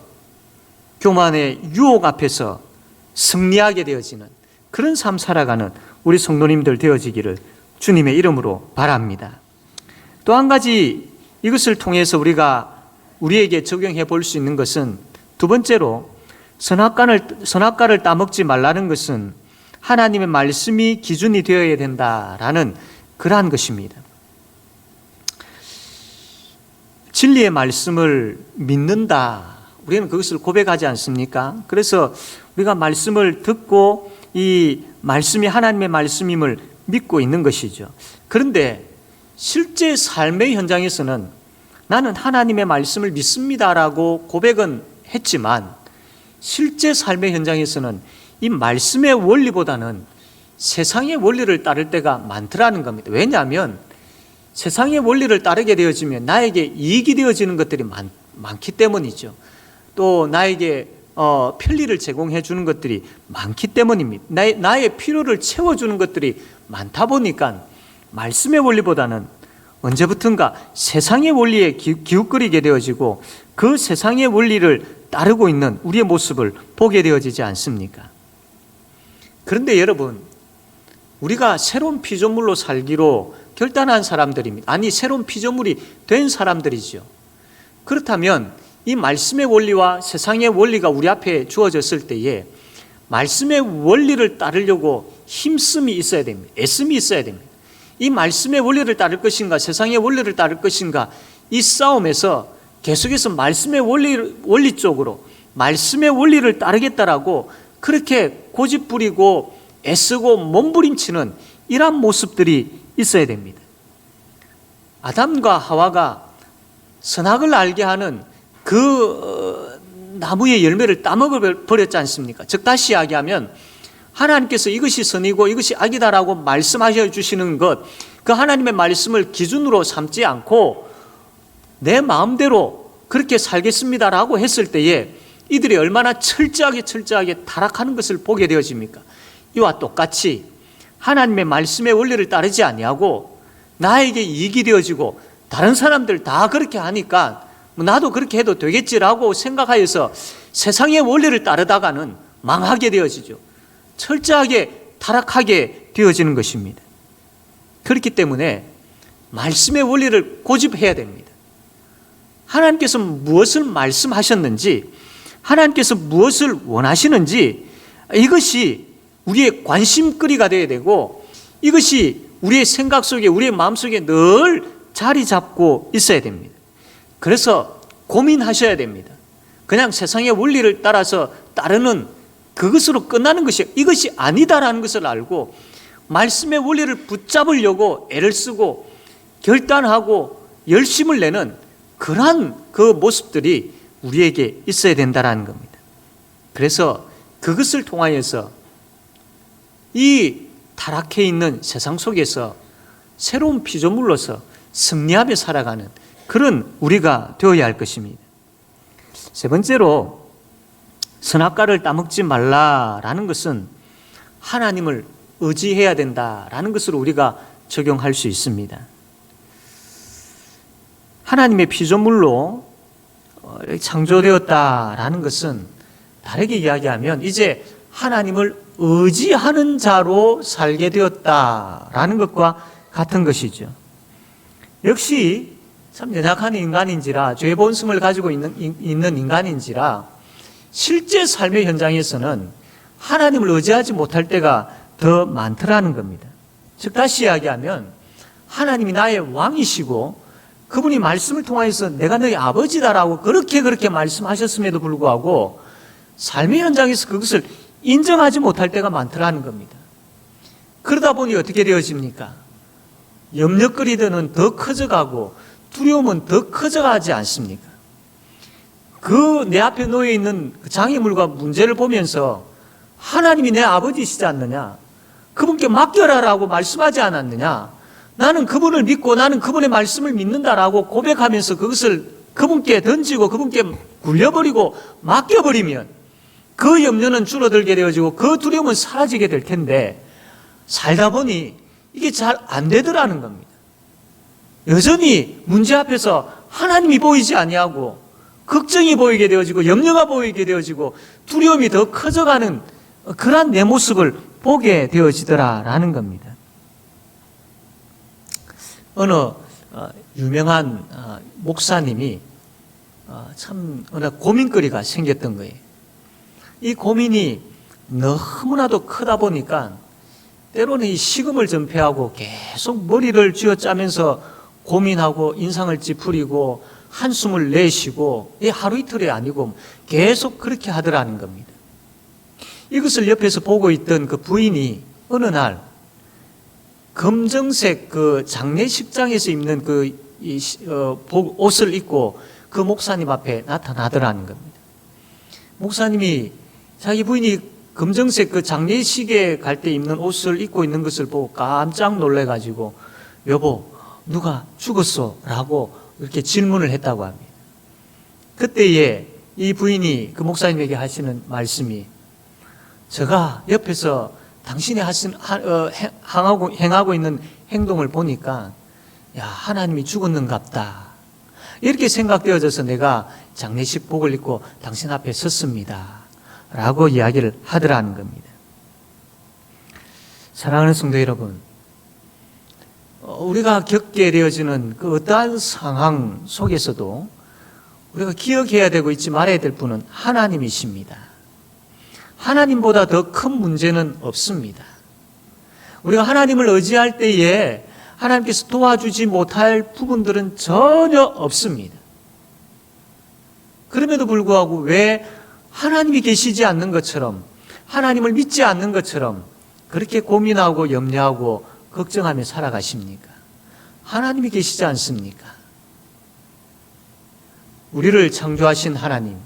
교만의 유혹 앞에서 승리하게 되어지는 그런 삶 살아가는 우리 성도님들 되어지기를 주님의 이름으로 바랍니다. 또 한 가지 이것을 통해서 우리에게 적용해 볼 수 있는 것은, 두 번째로 선악과를 따먹지 말라는 것은 하나님의 말씀이 기준이 되어야 된다라는 그러한 것입니다. 진리의 말씀을 믿는다, 우리는 그것을 고백하지 않습니까? 그래서 우리가 말씀을 듣고 이 말씀이 하나님의 말씀임을 믿고 있는 것이죠. 그런데 실제 삶의 현장에서는 나는 하나님의 말씀을 믿습니다라고 고백은 했지만 실제 삶의 현장에서는 이 말씀의 원리보다는 세상의 원리를 따를 때가 많더라는 겁니다. 왜냐하면 세상의 원리를 따르게 되어지면 나에게 이익이 되어지는 것들이 많기 때문이죠. 또 나에게 편리를 제공해 주는 것들이 많기 때문입니다. 나의 필요를 채워주는 것들이 많다 보니까 말씀의 원리보다는 언제부턴가 세상의 원리에 기웃거리게 되어지고 그 세상의 원리를 따르고 있는 우리의 모습을 보게 되어지지 않습니까? 그런데 여러분, 우리가 새로운 피조물로 살기로 결단한 사람들입니다. 아니, 새로운 피조물이 된 사람들이죠. 그렇다면 이 말씀의 원리와 세상의 원리가 우리 앞에 주어졌을 때에 말씀의 원리를 따르려고 힘씀이 있어야 됩니다. 애씀이 있어야 됩니다. 이 말씀의 원리를 따를 것인가 세상의 원리를 따를 것인가, 이 싸움에서 계속해서 말씀의 원리 쪽으로 말씀의 원리를 따르겠다라고 그렇게 고집부리고 애쓰고 몸부림치는 이러한 모습들이 있어야 됩니다. 아담과 하와가 선악을 알게 하는 그 나무의 열매를 따먹어 버렸지 않습니까? 즉 다시 이야기하면 하나님께서 이것이 선이고 이것이 악이다라고 말씀하셔 주시는 것, 그 하나님의 말씀을 기준으로 삼지 않고 내 마음대로 그렇게 살겠습니다라고 했을 때에 이들이 얼마나 철저하게 타락하는 것을 보게 되어집니까? 이와 똑같이 하나님의 말씀의 원리를 따르지 아니하고 나에게 이익이 되어지고 다른 사람들 다 그렇게 하니까 나도 그렇게 해도 되겠지라고 생각하여서 세상의 원리를 따르다가는 망하게 되어지죠. 철저하게 타락하게 되어지는 것입니다. 그렇기 때문에 말씀의 원리를 고집해야 됩니다. 하나님께서 무엇을 말씀하셨는지, 하나님께서 무엇을 원하시는지, 이것이 우리의 관심거리가 되어야 되고 이것이 우리의 생각 속에, 우리의 마음 속에 늘 자리 잡고 있어야 됩니다. 그래서 고민하셔야 됩니다. 그냥 세상의 원리를 따라서 따르는 그것으로 끝나는 것이 이것이 아니다라는 것을 알고 말씀의 원리를 붙잡으려고 애를 쓰고 결단하고 열심을 내는 그러한 그 모습들이 우리에게 있어야 된다는 겁니다. 그래서 그것을 통하여서 이 타락해 있는 세상 속에서 새로운 피조물로서 승리하며 살아가는 그런 우리가 되어야 할 것입니다. 세 번째로 선악과를 따먹지 말라라는 것은 하나님을 의지해야 된다라는 것으로 우리가 적용할 수 있습니다. 하나님의 피조물로 창조되었다라는 것은 다르게 이야기하면 이제 하나님을 의지하는 자로 살게 되었다라는 것과 같은 것이죠. 역시 참 연약한 인간인지라 죄의 본성을 가지고 있는 인간인지라 실제 삶의 현장에서는 하나님을 의지하지 못할 때가 더 많더라는 겁니다. 즉 다시 이야기하면 하나님이 나의 왕이시고 그분이 말씀을 통하여서 내가 너희 아버지다라고 그렇게 말씀하셨음에도 불구하고 삶의 현장에서 그것을 인정하지 못할 때가 많더라는 겁니다. 그러다 보니 어떻게 되어집니까? 염려거리들은 더 커져가고 두려움은 더 커져가지 않습니까? 그 내 앞에 놓여 있는 장애물과 문제를 보면서 하나님이 내 아버지시지 않느냐? 그분께 맡겨라라고 말씀하지 않았느냐? 나는 그분을 믿고 나는 그분의 말씀을 믿는다라고 고백하면서 그것을 그분께 던지고 그분께 굴려버리고 맡겨버리면 그 염려는 줄어들게 되어지고 그 두려움은 사라지게 될 텐데 살다 보니 이게 잘 안 되더라는 겁니다. 여전히 문제 앞에서 하나님이 보이지 아니하고 걱정이 보이게 되어지고 염려가 보이게 되어지고 두려움이 더 커져가는 그러한 내 모습을 보게 되어지더라라는 겁니다. 어느 유명한 목사님이 참 어느 고민거리가 생겼던 거예요. 이 고민이 너무나도 크다 보니까 때로는 이 식음을 전폐하고 계속 머리를 쥐어짜면서 고민하고 인상을 찌푸리고 한숨을 내쉬고 이 하루 이틀이 아니고 계속 그렇게 하더라는 겁니다. 이것을 옆에서 보고 있던 그 부인이 어느 날 검정색 그 장례식장에서 입는 옷을 입고 그 목사님 앞에 나타나더라는 겁니다. 목사님이 자기 부인이 검정색 그 장례식에 갈 때 입는 옷을 입고 있는 것을 보고 깜짝 놀래가지고 여보 누가 죽었어? 라고 이렇게 질문을 했다고 합니다. 그때에 이 부인이 그 목사님에게 하시는 말씀이 제가 옆에서 당신이 행하고 있는 행동을 보니까 야 하나님이 죽었는갑다 이렇게 생각되어져서 내가 장례식 복을 입고 당신 앞에 섰습니다 라고 이야기를 하더라는 겁니다. 사랑하는 성도 여러분, 우리가 겪게 되어지는 그 어떠한 상황 속에서도 우리가 기억해야 되고 잊지 말아야 될 분은 하나님이십니다. 하나님보다 더 큰 문제는 없습니다. 우리가 하나님을 의지할 때에 하나님께서 도와주지 못할 부분들은 전혀 없습니다. 그럼에도 불구하고 왜 하나님이 계시지 않는 것처럼 하나님을 믿지 않는 것처럼 그렇게 고민하고 염려하고 걱정하며 살아가십니까? 하나님이 계시지 않습니까? 우리를 창조하신 하나님,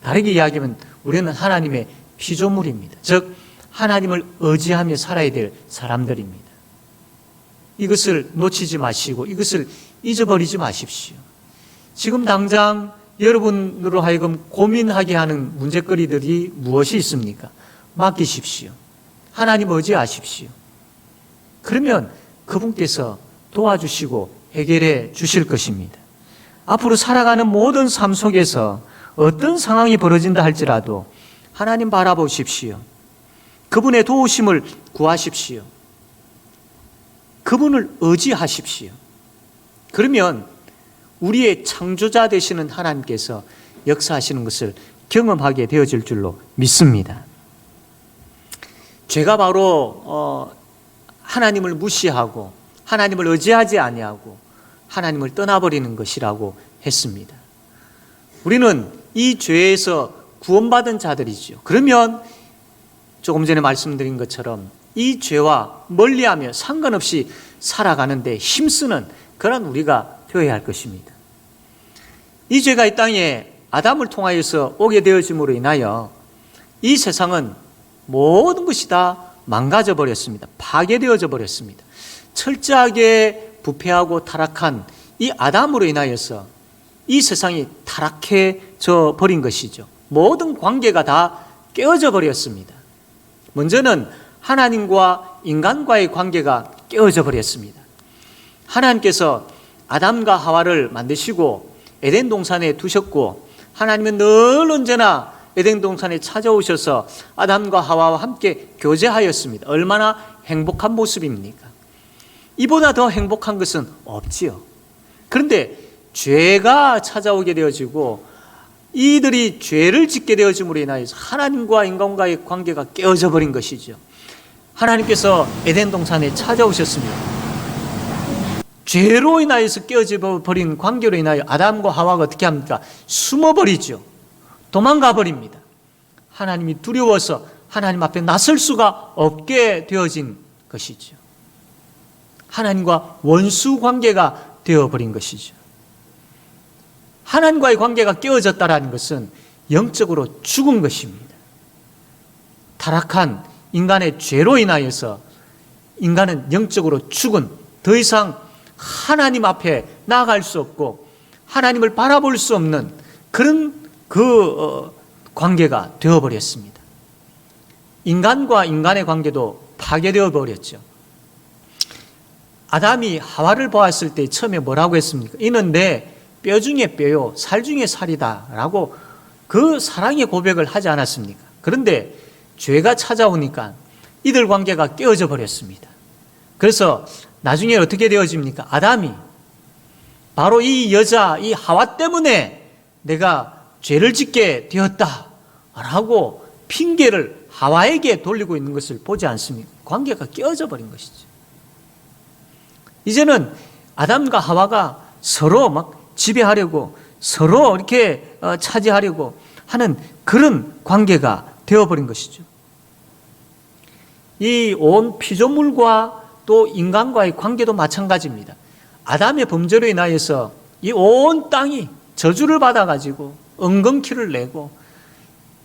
다르게 이야기하면 우리는 하나님의 피조물입니다. 즉 하나님을 의지하며 살아야 될 사람들입니다. 이것을 놓치지 마시고 이것을 잊어버리지 마십시오. 지금 당장 여러분으로 하여금 고민하게 하는 문제거리들이 무엇이 있습니까? 맡기십시오. 하나님 의지하십시오. 그러면 그분께서 도와주시고 해결해 주실 것입니다. 앞으로 살아가는 모든 삶 속에서 어떤 상황이 벌어진다 할지라도 하나님 바라보십시오. 그분의 도우심을 구하십시오. 그분을 의지하십시오. 그러면 우리의 창조자 되시는 하나님께서 역사하시는 것을 경험하게 되어질 줄로 믿습니다. 죄가 바로 하나님을 무시하고 하나님을 의지하지 아니하고 하나님을 떠나버리는 것이라고 했습니다. 우리는 이 죄에서 구원받은 자들이죠. 그러면 조금 전에 말씀드린 것처럼 이 죄와 멀리하며 상관없이 살아가는데 힘쓰는 그런 우리가 되어야 할 것입니다. 이 죄가 이 땅에 아담을 통하여서 오게 되어짐으로 인하여 이 세상은 모든 것이 다 망가져 버렸습니다. 파괴되어져 버렸습니다. 철저하게 부패하고 타락한 이 아담으로 인하여서 이 세상이 타락해져 버린 것이죠. 모든 관계가 다 깨어져 버렸습니다. 먼저는 하나님과 인간과의 관계가 깨어져 버렸습니다. 하나님께서 아담과 하와를 만드시고 에덴 동산에 두셨고, 하나님은 늘 언제나 에덴 동산에 찾아오셔서 아담과 하와와 함께 교제하였습니다. 얼마나 행복한 모습입니까? 이보다 더 행복한 것은 없지요. 그런데 죄가 찾아오게 되어지고 이들이 죄를 짓게 되어짐으로 인하여서 하나님과 인간과의 관계가 깨어져 버린 것이죠. 하나님께서 에덴 동산에 찾아오셨습니다. 죄로 인하여서 깨어져 버린 관계로 인하여 아담과 하와가 어떻게 합니까? 숨어버리죠. 도망가 버립니다. 하나님이 두려워서 하나님 앞에 나설 수가 없게 되어진 것이죠. 하나님과 원수 관계가 되어버린 것이죠. 하나님과의 관계가 깨어졌다는 것은 영적으로 죽은 것입니다. 타락한 인간의 죄로 인하여서 인간은 영적으로 죽은, 더 이상 하나님 앞에 나아갈 수 없고 하나님을 바라볼 수 없는 그런 관계가 되어버렸습니다. 인간과 인간의 관계도 파괴되어 버렸죠. 아담이 하와를 보았을 때 처음에 뭐라고 했습니까? 이는 내 뼈 중에 뼈요 살 중에 살이다 라고 그 사랑의 고백을 하지 않았습니까? 그런데 죄가 찾아오니까 이들 관계가 깨어져 버렸습니다. 그래서 나중에 어떻게 되어집니까? 아담이 바로 이 여자, 이 하와 때문에 내가 죄를 짓게 되었다라고 핑계를 하와에게 돌리고 있는 것을 보지 않습니까? 관계가 깨어져 버린 것이죠. 이제는 아담과 하와가 서로 막 지배하려고, 서로 이렇게 차지하려고 하는 그런 관계가 되어버린 것이죠. 이 온 피조물과 또 인간과의 관계도 마찬가지입니다. 아담의 범죄로 인하여서 이 온 땅이 저주를 받아가지고 엉겅퀴를 내고,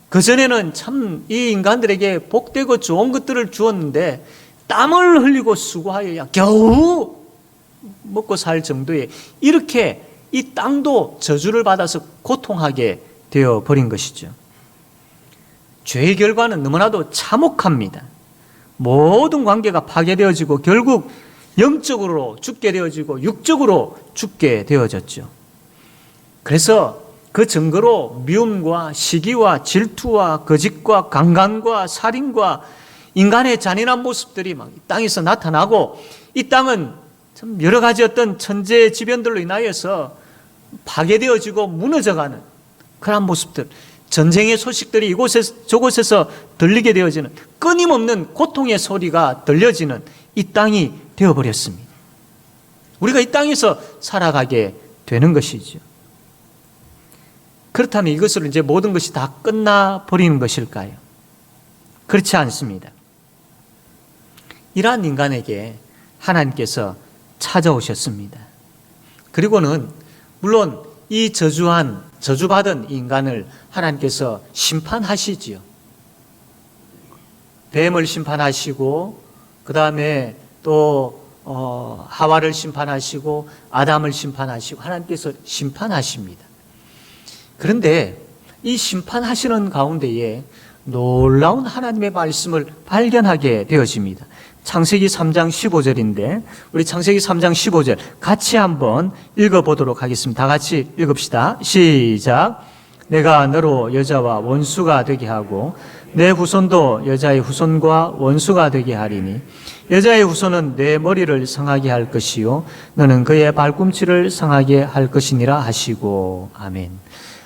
그전에는 참 이 인간들에게 복되고 좋은 것들을 주었는데 땀을 흘리고 수고하여야 겨우 먹고 살 정도의, 이렇게 이 땅도 저주를 받아서 고통하게 되어버린 것이죠. 죄의 결과는 너무나도 참혹합니다. 모든 관계가 파괴되어지고 결국 영적으로 죽게 되어지고 육적으로 죽게 되어졌죠. 그래서 그 증거로 미움과 시기와 질투와 거짓과 강간과 살인과 인간의 잔인한 모습들이 막 이 땅에서 나타나고, 이 땅은 참 여러 가지 어떤 천재지변들로 인하여서 파괴되어지고 무너져가는 그런 모습들, 전쟁의 소식들이 이곳에서 저곳에서 들리게 되어지는 끊임없는 고통의 소리가 들려지는 이 땅이 되어버렸습니다. 우리가 이 땅에서 살아가게 되는 것이죠. 그렇다면 이것으로 이제 모든 것이 다 끝나버리는 것일까요? 그렇지 않습니다. 이러한 인간에게 하나님께서 찾아오셨습니다. 그리고는 물론 이 저주받은 인간을 하나님께서 심판하시지요. 뱀을 심판하시고, 그 다음에 또 하와를 심판하시고, 아담을 심판하시고, 하나님께서 심판하십니다. 그런데 이 심판하시는 가운데에 놀라운 하나님의 말씀을 발견하게 되어집니다. 창세기 3장 15절인데 우리 창세기 3장 15절 같이 한번 읽어보도록 하겠습니다. 다 같이 읽읍시다. 시작. 내가 너로 여자와 원수가 되게 하고 내 후손도 여자의 후손과 원수가 되게 하리니 여자의 후손은 내 머리를 상하게 할 것이요 너는 그의 발꿈치를 상하게 할 것이니라 하시고. 아멘.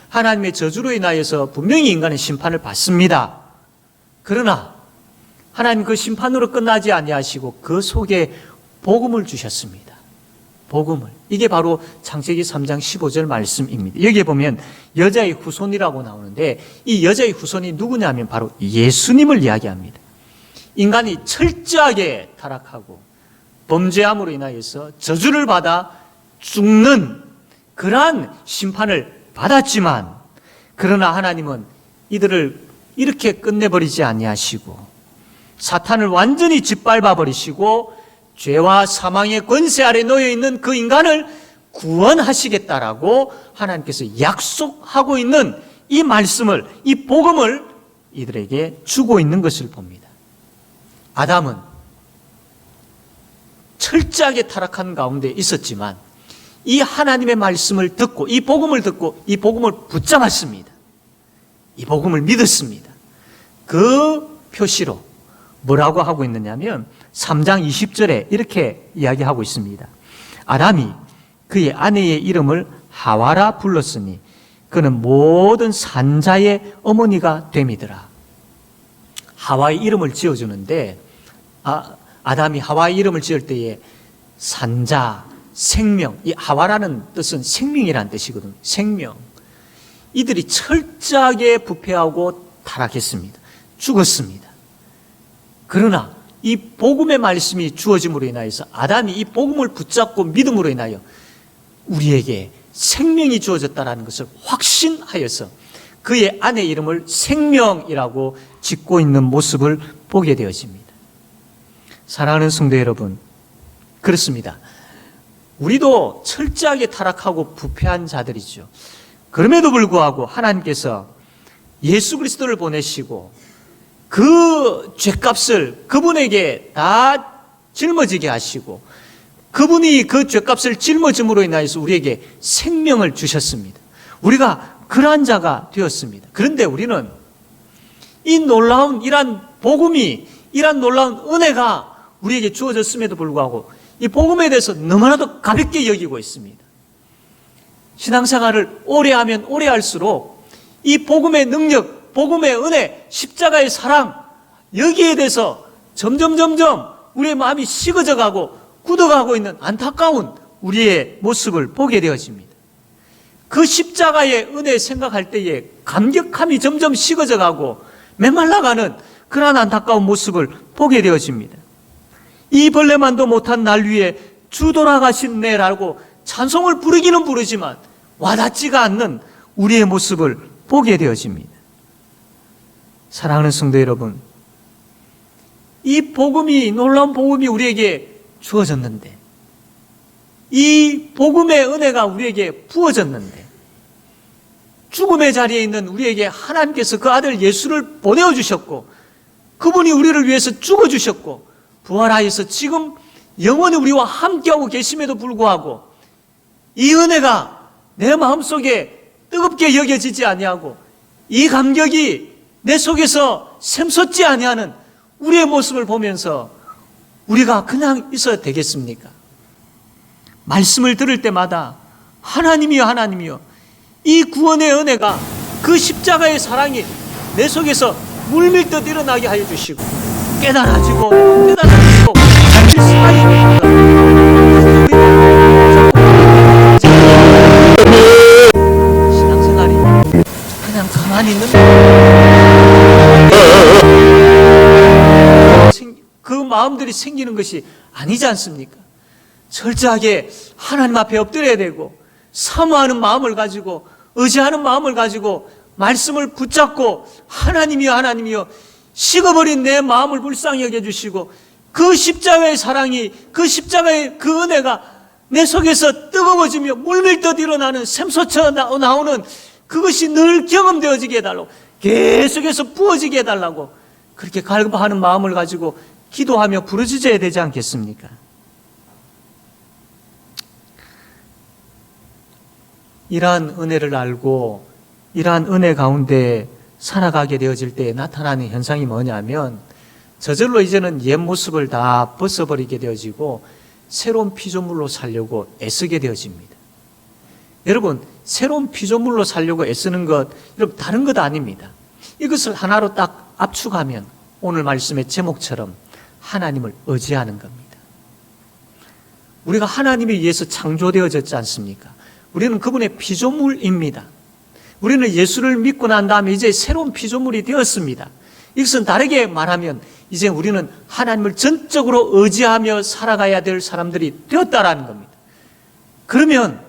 하나님의 저주로 인하여서 분명히 인간은 심판을 받습니다. 그러나 하나님 그 심판으로 끝나지 아니하시고 그 속에 복음을 주셨습니다. 복음을. 이게 바로 창세기 3장 15절 말씀입니다. 여기에 보면 여자의 후손이라고 나오는데 이 여자의 후손이 누구냐면 바로 예수님을 이야기합니다. 인간이 철저하게 타락하고 범죄함으로 인하여서 저주를 받아 죽는 그러한 심판을 받았지만, 그러나 하나님은 이들을 이렇게 끝내버리지 아니하시고 사탄을 완전히 짓밟아 버리시고 죄와 사망의 권세 아래 놓여 있는 그 인간을 구원하시겠다라고 하나님께서 약속하고 있는 이 말씀을, 이 복음을 이들에게 주고 있는 것을 봅니다. 아담은 철저하게 타락한 가운데 있었지만 이 하나님의 말씀을 듣고 이 복음을 듣고 이 복음을 붙잡았습니다. 이 복음을 믿었습니다. 그 표시로 뭐라고 하고 있느냐면 3장 20절에 이렇게 이야기하고 있습니다. 아담이 그의 아내의 이름을 하와라 불렀으니 그는 모든 산자의 어머니가 됨이더라. 하와의 이름을 지어주는데 아담이 하와의 이름을 지을 때에 산자, 생명, 이 하와라는 뜻은 생명이라는 뜻이거든요. 생명. 이들이 철저하게 부패하고 타락했습니다. 죽었습니다. 그러나 이 복음의 말씀이 주어짐으로 인하여서 아담이 이 복음을 붙잡고 믿음으로 인하여 우리에게 생명이 주어졌다는 것을 확신하여서 그의 아내 이름을 생명이라고 짓고 있는 모습을 보게 되어집니다. 사랑하는 성도 여러분, 그렇습니다. 우리도 철저하게 타락하고 부패한 자들이죠. 그럼에도 불구하고 하나님께서 예수 그리스도를 보내시고 그 죄값을 그분에게 다 짊어지게 하시고 그분이 그 죄값을 짊어짐으로 인하여서 우리에게 생명을 주셨습니다. 우리가 그러한 자가 되었습니다. 그런데 우리는 이 놀라운 이러한 복음이, 이러한 놀라운 은혜가 우리에게 주어졌음에도 불구하고 이 복음에 대해서 너무나도 가볍게 여기고 있습니다. 신앙생활을 오래 하면 오래 할수록 이 복음의 능력, 복음의 은혜, 십자가의 사랑, 여기에 대해서 점점 우리의 마음이 식어져 가고 굳어가고 있는 안타까운 우리의 모습을 보게 되어집니다. 그 십자가의 은혜 생각할 때에 감격함이 점점 식어져 가고 메말라가는 그러한 안타까운 모습을 보게 되어집니다. 이 벌레만도 못한 날 위에 주 돌아가신 내라고 찬송을 부르기는 부르지만 와닿지가 않는 우리의 모습을 보게 되어집니다. 사랑하는 성도 여러분, 이 복음이, 놀라운 복음이 우리에게 주어졌는데, 이 복음의 은혜가 우리에게 부어졌는데, 죽음의 자리에 있는 우리에게 하나님께서 그 아들 예수를 보내어주셨고 그분이 우리를 위해서 죽어주셨고 부활하여서 지금 영원히 우리와 함께하고 계심에도 불구하고 이 은혜가 내 마음속에 뜨겁게 여겨지지 아니하고 이 감격이 내 속에서 샘솟지 아니하는 우리의 모습을 보면서 우리가 그냥 있어야 되겠습니까? 말씀을 들을 때마다 하나님이여 하나님이여, 이 구원의 은혜가, 그 십자가의 사랑이 내 속에서 물밀듯 일어나게 하여 주시고 깨달아지고 잠시 사랑이 신앙생활이 그냥 가만히 있는 그 마음들이 생기는 것이 아니지 않습니까? 철저하게 하나님 앞에 엎드려야 되고 사모하는 마음을 가지고 의지하는 마음을 가지고 말씀을 붙잡고 하나님이여 하나님이여, 식어버린 내 마음을 불쌍히 여겨주시고 그 십자가의 사랑이, 그 십자가의 그 은혜가 내 속에서 뜨거워지며 물밀듯 일어나는 샘솟아 나오는 그것이 늘 경험되어지게 해달라고, 계속해서 부어지게 해달라고 그렇게 갈급하는 마음을 가지고 기도하며 부르짖어야 되지 않겠습니까? 이러한 은혜를 알고 이러한 은혜 가운데 살아가게 되어질 때 나타나는 현상이 뭐냐면 저절로 이제는 옛 모습을 다 벗어버리게 되어지고 새로운 피조물로 살려고 애쓰게 되어집니다. 여러분, 새로운 피조물로 살려고 애쓰는 것, 여러분 다른 것 아닙니다. 이것을 하나로 딱 압축하면 오늘 말씀의 제목처럼 하나님을 의지하는 겁니다. 우리가 하나님에 의해서 창조되어졌지 않습니까? 우리는 그분의 피조물입니다. 우리는 예수를 믿고 난 다음에 이제 새로운 피조물이 되었습니다. 이것은 다르게 말하면 이제 우리는 하나님을 전적으로 의지하며 살아가야 될 사람들이 되었다라는 겁니다. 그러면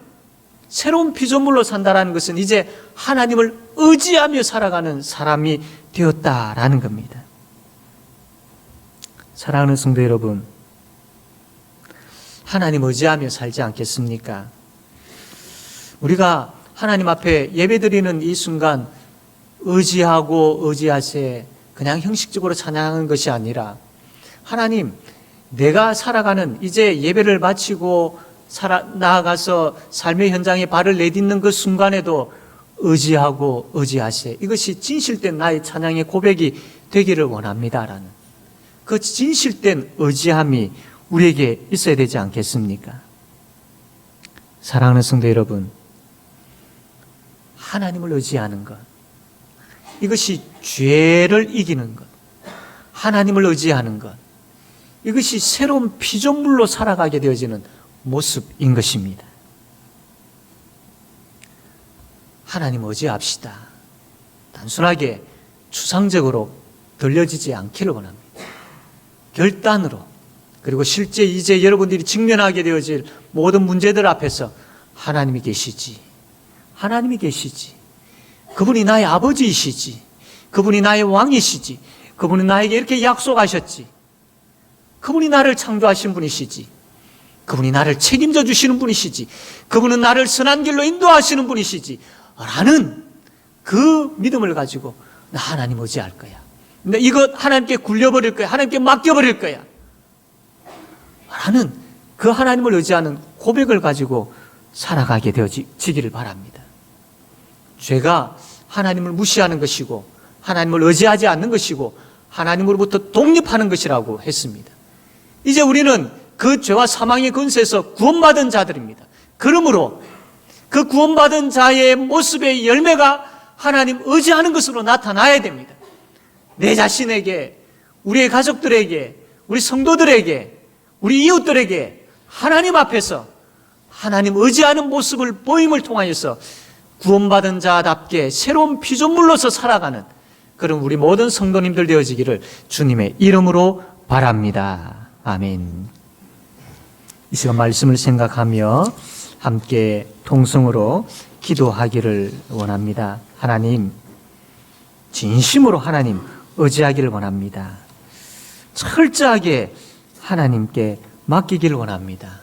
새로운 피조물로 산다라는 것은 이제 하나님을 의지하며 살아가는 사람이 되었다라는 겁니다. 사랑하는 성도 여러분, 하나님 의지하며 살지 않겠습니까? 우리가 하나님 앞에 예배드리는 이 순간 의지하고 의지하세 그냥 형식적으로 찬양하는 것이 아니라 하나님, 내가 살아가는 이제 예배를 마치고 나아가서 삶의 현장에 발을 내딛는 그 순간에도 의지하고 의지하세, 이것이 진실된 나의 찬양의 고백이 되기를 원합니다라는 그 진실된 의지함이 우리에게 있어야 되지 않겠습니까? 사랑하는 성도 여러분, 하나님을 의지하는 것, 이것이 죄를 이기는 것, 하나님을 의지하는 것, 이것이 새로운 피조물로 살아가게 되어지는 모습인 것입니다. 하나님 의지합시다. 단순하게 추상적으로 들려지지 않기를 원합니다. 결단으로, 그리고 실제 이제 여러분들이 직면하게 되어질 모든 문제들 앞에서 하나님이 계시지, 하나님이 계시지, 그분이 나의 아버지이시지, 그분이 나의 왕이시지, 그분이 나에게 이렇게 약속하셨지, 그분이 나를 창조하신 분이시지, 그분이 나를 책임져 주시는 분이시지, 그분은 나를 선한 길로 인도하시는 분이시지 라는 그 믿음을 가지고 나 하나님 의지할 거야, 근데 이것 하나님께 굴려버릴 거야, 하나님께 맡겨버릴 거야 라는 그 하나님을 의지하는 고백을 가지고 살아가게 되어지기를 바랍니다. 죄가 하나님을 무시하는 것이고 하나님을 의지하지 않는 것이고 하나님으로부터 독립하는 것이라고 했습니다. 이제 우리는 그 죄와 사망의 권세에서 구원받은 자들입니다. 그러므로 그 구원받은 자의 모습의 열매가 하나님 의지하는 것으로 나타나야 됩니다. 내 자신에게, 우리의 가족들에게, 우리 성도들에게, 우리 이웃들에게 하나님 앞에서 하나님 의지하는 모습을 보임을 통하여서 구원받은 자답게 새로운 피조물로서 살아가는 그런 우리 모든 성도님들 되어지기를 주님의 이름으로 바랍니다. 아멘. 이 시간 말씀을 생각하며 함께 통성으로 기도하기를 원합니다. 하나님, 진심으로 하나님 의지하기를 원합니다. 철저하게 하나님께 맡기기를 원합니다.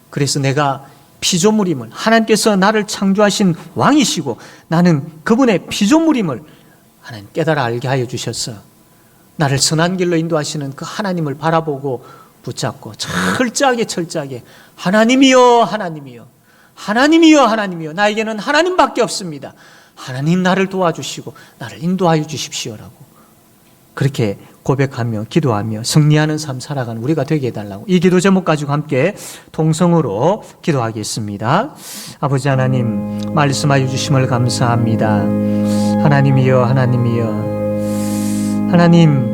그래서 내가 피조물임을, 하나님께서 나를 창조하신 왕이시고 나는 그분의 피조물임을 하나님 깨달아 알게 하여 주셔서 나를 선한 길로 인도하시는 그 하나님을 바라보고 붙잡고 철저하게 하나님이여, 하나님이여, 하나님이여, 하나님이여, 나에게는 하나님밖에 없습니다. 하나님 나를 도와주시고 나를 인도하여 주십시오라고 그렇게 고백하며 기도하며 승리하는 삶 살아가는 우리가 되게 해달라고 이 기도 제목 가지고 함께 통성으로 기도하겠습니다. 아버지 하나님, 말씀하여 주심을 감사합니다. 하나님이여, 하나님이여, 하나님,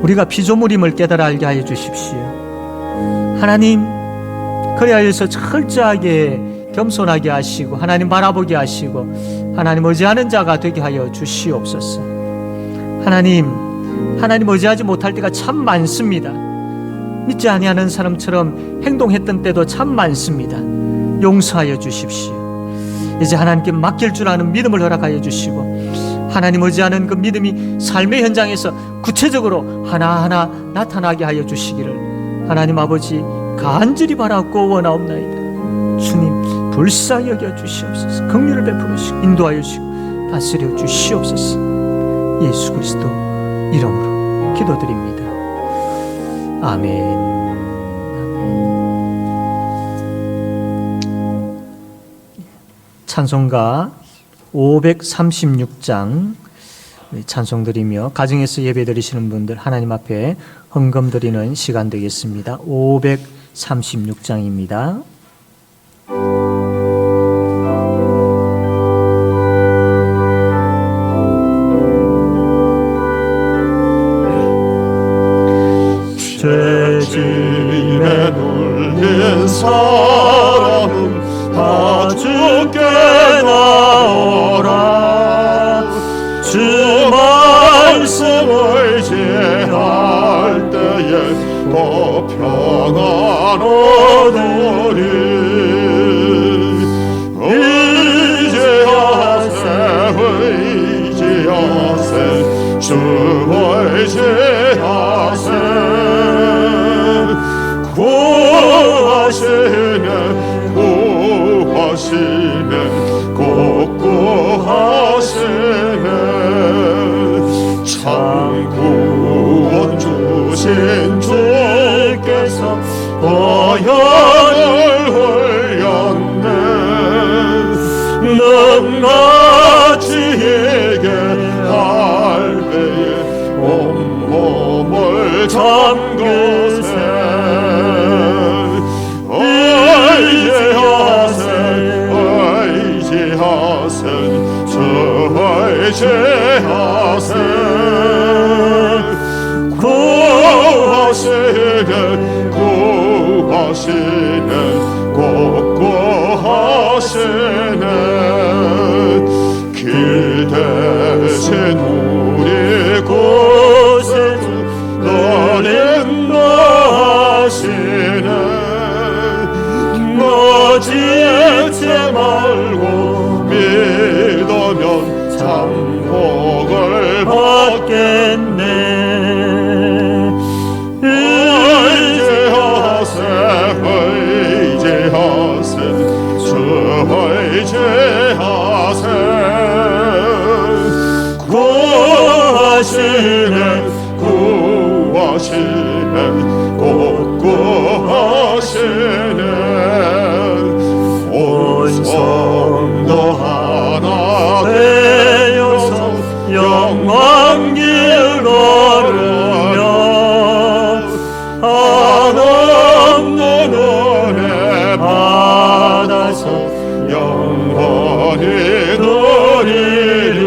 우리가 피조물임을 깨달아 알게 하여 주십시오. 하나님, 그리하여서 철저하게 겸손하게 하시고 하나님 바라보게 하시고 하나님 의지하는 자가 되게 하여 주시옵소서. 하나님 의지하지 못할 때가 참 많습니다. 믿지 아니하는 사람처럼 행동했던 때도 참 많습니다. 용서하여 주십시오. 이제 하나님께 맡길 줄 아는 믿음을 허락하여 주시고 하나님 의지하는 그 믿음이 삶의 현장에서 구체적으로 하나하나 나타나게 하여 주시기를 하나님 아버지 간절히 바라고 원하옵나이다. 주님, 불쌍히 여겨 주시옵소서. 긍휼을 베풀으시고 인도하여 주시고 다스려 주시옵소서. 예수 그리스도 이름으로 기도드립니다. 아멘. 찬송가 536장 찬송 드리며 가정에서 예배 드리시는 분들 하나님 앞에 헌금 드리는 시간 되겠습니다. 536장입니다. 죄짐에 눌린 사람은 다 주께 나오라. 주 말씀을 평안하노니 의지하세 의지하세 주 의지하세 구하시네 구하시네 꼭 구하시네 참 구원 주신 주께서 보혈을 흘렸네 능가지에게 할배에 온몸을 잠그세 의지하세 의지하세 주 의지하세 구하시네 구하시네 꼭 구하시네 길 대신 우리 구세주 너를 인도하시네 너지지 말고 믿으면 참복을 받겠네 의지하세 의지하세 주 의지하세 구하시네 구하시네 꼭 구하시네 온 성도 하나 되어서 영광길 걸으며 한없는 은혜 받아서 영원히 누리리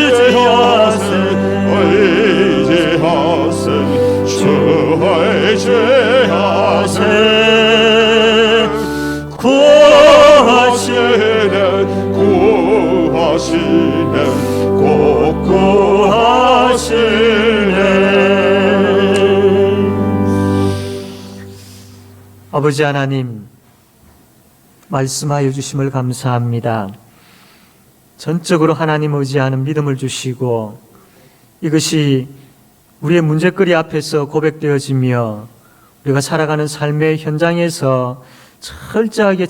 의지하세 의지하세 주 의지하세 구하시네 구하시네 꼭 구하시네 아버지 하나님, 말씀하여 주심을 감사합니다. 전적으로 하나님 의지하는 믿음을 주시고 이것이 우리의 문제거리 앞에서 고백되어지며 우리가 살아가는 삶의 현장에서 철저하게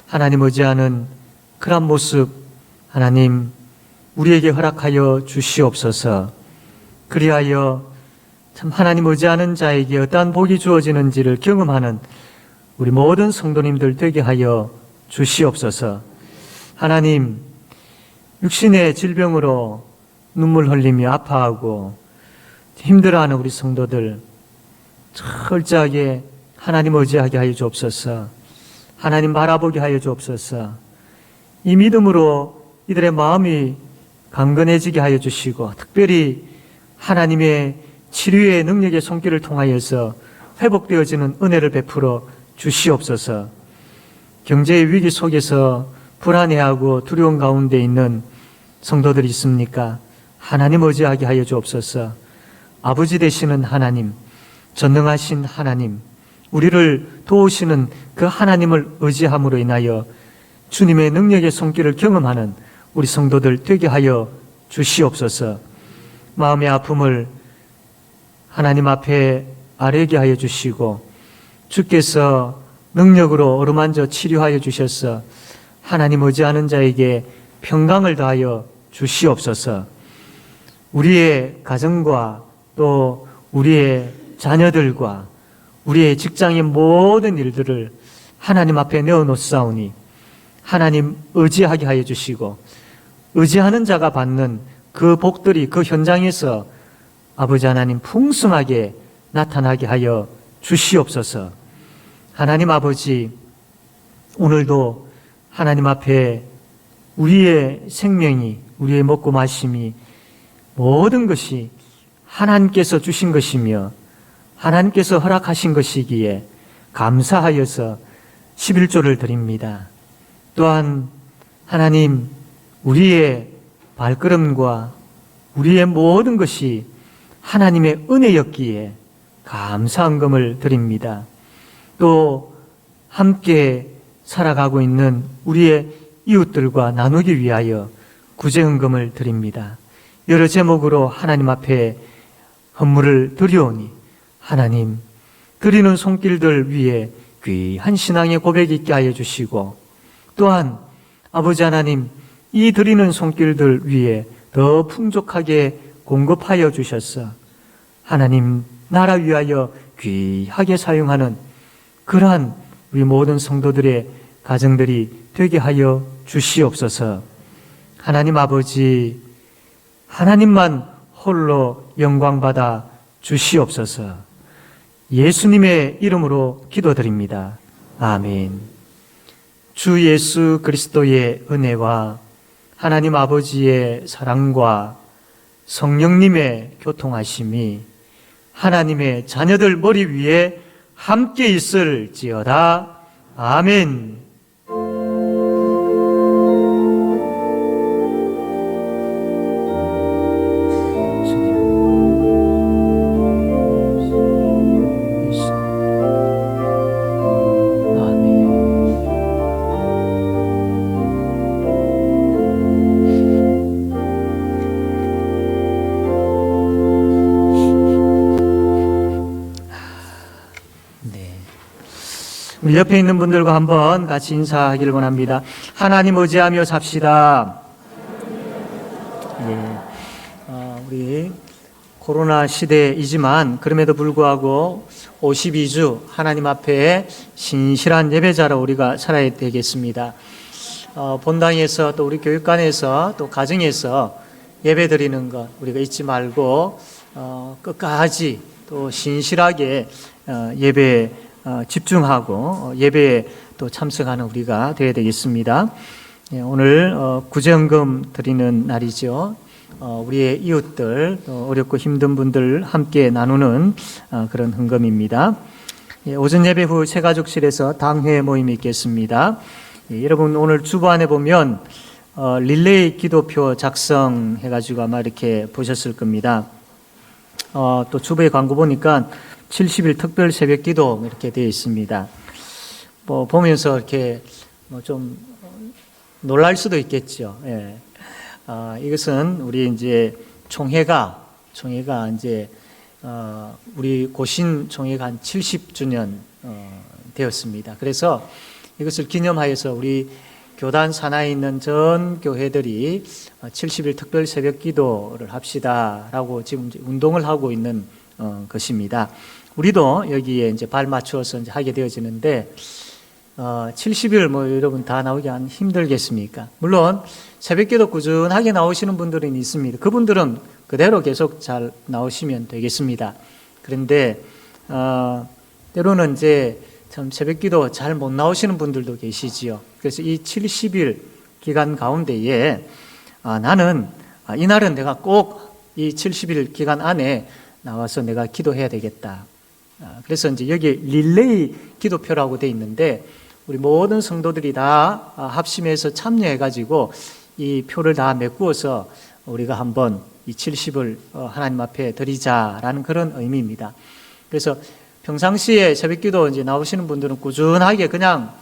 하나님 의지하는 그런 모습 하나님 우리에게 허락하여 주시옵소서. 그리하여 참 하나님 의지하는 자에게 어떠한 복이 주어지는지를 경험하는 우리 모든 성도님들 되게 하여 주시옵소서. 하나님, 육신의 질병으로 눈물 흘리며 아파하고 힘들어하는 우리 성도들 철저하게 하나님 의지하게 하여 주옵소서. 하나님 바라보게 하여 주옵소서. 이 믿음으로 이들의 마음이 강건해지게 하여 주시고 특별히 하나님의 치료의 능력의 손길을 통하여서 회복되어지는 은혜를 베풀어 주시옵소서. 경제의 위기 속에서 불안해하고 두려운 가운데 있는 성도들이 있습니까? 하나님 의지하게 하여 주옵소서. 아버지 되시는 하나님, 전능하신 하나님, 우리를 도우시는 그 하나님을 의지함으로 인하여 주님의 능력의 손길을 경험하는 우리 성도들 되게 하여 주시옵소서. 마음의 아픔을 하나님 앞에 아뢰게 하여 주시고 주께서 능력으로 어루만져 치료하여 주셔서 하나님 의지하는 자에게 평강을 더하여 주시옵소서. 우리의 가정과 또 우리의 자녀들과 우리의 직장의 모든 일들을 하나님 앞에 내어놓사오니 하나님 의지하게 하여 주시고 의지하는 자가 받는 그 복들이 그 현장에서 아버지 하나님 풍성하게 나타나게 하여 주시옵소서. 하나님 아버지, 오늘도 하나님 앞에 우리의 생명이, 우리의 먹고 마심이 모든 것이 하나님께서 주신 것이며 하나님께서 허락하신 것이기에 감사하여서 11조를 드립니다. 또한 하나님, 우리의 발걸음과 우리의 모든 것이 하나님의 은혜였기에 감사한금을 드립니다. 또 함께 살아가고 있는 우리의 이웃들과 나누기 위하여 구제헌금을 드립니다. 여러 제목으로 하나님 앞에 헌물을 드리오니 하나님, 드리는 손길들 위에 귀한 신앙의 고백 있게 하여 주시고, 또한 아버지 하나님, 이 드리는 손길들 위에 더 풍족하게 공급하여 주셔서 하나님 나라 위하여 귀하게 사용하는 그러한 우리 모든 성도들의 가정들이 되게 하여 주시옵소서. 하나님 아버지, 하나님만 홀로 영광받아 주시옵소서. 예수님의 이름으로 기도드립니다. 아멘. 주 예수 그리스도의 은혜와 하나님 아버지의 사랑과 성령님의 교통하심이 하나님의 자녀들 머리 위에 함께 있을지어다. 아멘. 우리 옆에 있는 분들과 한번 같이 인사하기를 원합니다. 하나님 의지하며 삽시다. 예, 우리 코로나 시대이지만 그럼에도 불구하고 52주 하나님 앞에 신실한 예배자로 우리가 살아야 되겠습니다. 본당에서 또 우리 교육관에서 또 가정에서 예배 드리는 것 우리가 잊지 말고 끝까지 또 신실하게 예배 집중하고 예배에 또 참석하는 우리가 되어야 되겠습니다. 오늘 구제헌금 드리는 날이죠. 우리의 이웃들, 어렵고 힘든 분들 함께 나누는 그런 헌금입니다. 오전 예배 후 새가족실에서 당회 모임이 있겠습니다. 여러분 오늘 주보안에 보면 릴레이 기도표 작성해가지고 아마 이렇게 보셨을 겁니다. 또 주보의 광고 보니까 70일 특별 새벽 기도 이렇게 되어 있습니다. 보면서 이렇게 좀 놀랄 수도 있겠죠. 예. 이것은 우리 이제 총회가 이제 우리 고신 총회가 한 70주년 되었습니다. 그래서 이것을 기념하여서 우리 교단 산하에 있는 전 교회들이 70일 특별 새벽 기도를 합시다라고 지금 운동을 하고 있는 것입니다. 우리도 여기에 이제 발 맞추어서 이제 하게 되어지는데 70일 여러분 다 나오기 안 힘들겠습니까? 물론 새벽기도 꾸준하게 나오시는 분들은 있습니다. 그분들은 그대로 계속 잘 나오시면 되겠습니다. 그런데 때로는 이제 참 새벽기도 잘 못 나오시는 분들도 계시지요. 그래서 이 70일 기간 가운데에 나는 이날은 내가 꼭 이 70일 기간 안에 나와서 내가 기도해야 되겠다. 그래서 이제 여기 릴레이 기도표라고 돼 있는데 우리 모든 성도들이 다 합심해서 참여해가지고 이 표를 다 메꾸어서 우리가 한번 이 70을 하나님 앞에 드리자라는 그런 의미입니다. 그래서 평상시에 새벽기도 이제 나오시는 분들은 꾸준하게 그냥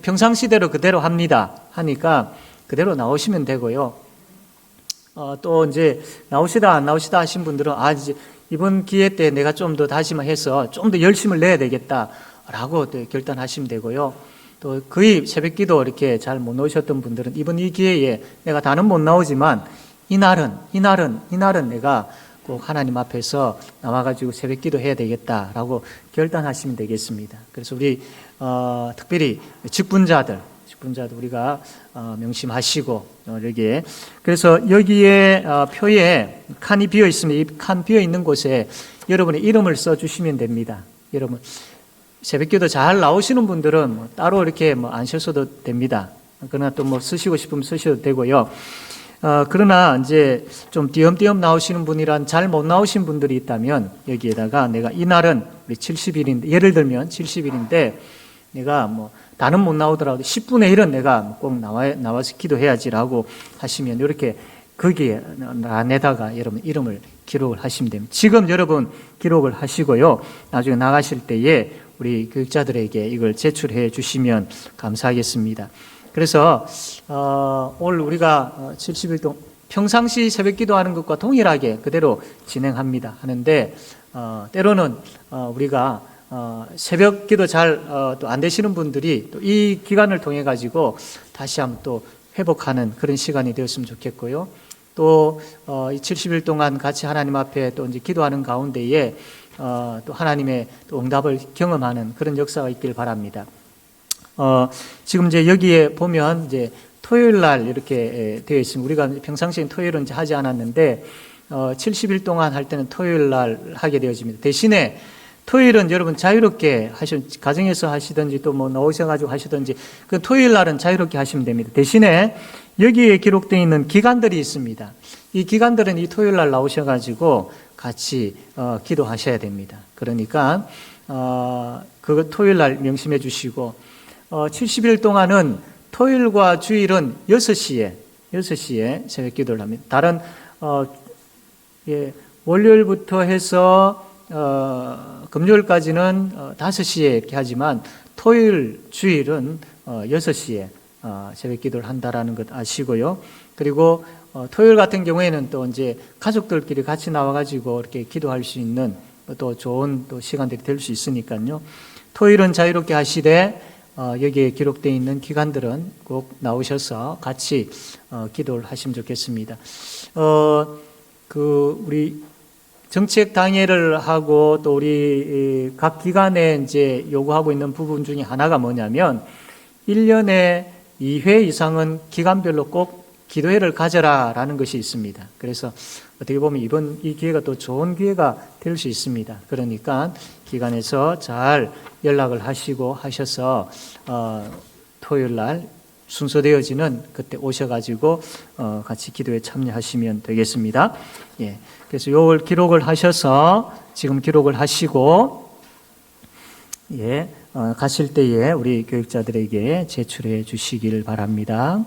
평상시대로 그대로 합니다. 하니까 그대로 나오시면 되고요. 또 이제 나오시다 안 나오시다 하신 분들은 이제 이번 기회 때 내가 좀 더 다짐해서 좀 더 열심을 내야 되겠다라고 결단하시면 되고요. 또 거의 새벽기도 이렇게 잘 못 나오셨던 분들은 이번 이 기회에 내가 다는 못 나오지만 이날은 내가 꼭 하나님 앞에서 나와가지고 새벽기도 해야 되겠다라고 결단하시면 되겠습니다. 그래서 우리 특별히 직분자들 우리가 명심하시고 여기에 그래서 여기에 표에 칸이 비어 있으면 이 칸 비어 있는 곳에 여러분의 이름을 써 주시면 됩니다. 여러분 새벽기도 잘 나오시는 분들은 따로 이렇게 안 쓰셔도 됩니다. 그러나 또 쓰시고 싶으면 쓰셔도 되고요. 그러나 이제 좀 띄엄띄엄 나오시는 분이란 잘 못 나오신 분들이 있다면 여기에다가 내가 이날은 우리 70일인데 예를 들면 70일인데 내가 다는 못 나오더라도 10분의 1은 내가 꼭 나와서 기도해야지라고 하시면 이렇게 거기에 란에다가 여러분 이름을 기록을 하시면 됩니다. 지금 여러분 기록을 하시고요. 나중에 나가실 때에 우리 교육자들에게 이걸 제출해 주시면 감사하겠습니다. 그래서 오늘 우리가 70일 동안 평상시 새벽 기도하는 것과 동일하게 그대로 진행합니다. 하는데 때로는 우리가 새벽 기도 잘 또 안 되시는 분들이 또 이 기간을 통해 가지고 다시 한번 또 회복하는 그런 시간이 되었으면 좋겠고요. 또 이 70일 동안 같이 하나님 앞에 또 이제 기도하는 가운데에 또 하나님의 또 응답을 경험하는 그런 역사가 있길 바랍니다. 지금 이제 여기에 보면 이제 토요일 날 이렇게 되어 있습니다. 우리가 평상시엔 토요일은 이제 하지 않았는데 70일 동안 할 때는 토요일 날 하게 되어집니다. 대신에 토요일은 여러분 자유롭게 가정에서 하시든지 또 뭐 나오셔가지고 하시든지 그 토요일 날은 자유롭게 하시면 됩니다. 대신에 여기에 기록되어 있는 기간들이 있습니다. 이 기간들은 이 토요일 날 나오셔가지고 같이 기도하셔야 됩니다. 그러니까 그 토요일 날 명심해 주시고 70일 동안은 토요일과 주일은 6시에 새벽 기도를 합니다. 다른 월요일부터 해서 금요일까지는 5시에 이렇게 하지만 토요일, 주일은 6시에 새벽 기도를 한다라는 것 아시고요. 그리고 토요일 같은 경우에는 또 이제 가족들끼리 같이 나와가지고 이렇게 기도할 수 있는 또 좋은 또 시간들이 될 수 있으니까요. 토요일은 자유롭게 하시되 여기에 기록되어 있는 기간들은 꼭 나오셔서 같이 기도를 하시면 좋겠습니다. 우리 정책 당회를 하고 또 우리 각 기관에 이제 요구하고 있는 부분 중에 하나가 뭐냐면 1년에 2회 이상은 기간별로 꼭 기도회를 가져라라는 것이 있습니다. 그래서 어떻게 보면 이번 이 기회가 또 좋은 기회가 될 수 있습니다. 그러니까 기관에서 잘 연락을 하시고 하셔서 토요일 날 순서되어지는 그때 오셔가지고 같이 기도에 참여하시면 되겠습니다. 예, 그래서 요걸 기록을 하셔서 지금 기록을 하시고 가실 때에 우리 교육자들에게 제출해 주시기를 바랍니다.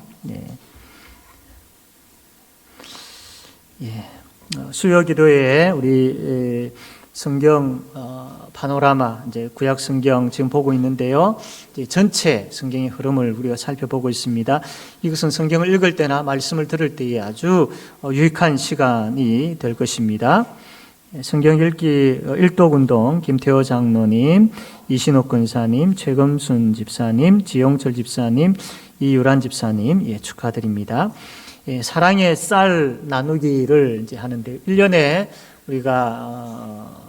수요 기도에 우리 성경 파노라마 이제 구약 성경 지금 보고 있는데요. 이제 전체 성경의 흐름을 우리가 살펴보고 있습니다. 이것은 성경을 읽을 때나 말씀을 들을 때에 아주 유익한 시간이 될 것입니다. 성경 읽기 일독운동 김태호 장로님, 이신옥 권사님, 최금순 집사님, 지용철 집사님, 이유란 집사님 축하드립니다. 사랑의 쌀 나누기를 이제 하는데 1년에 우리가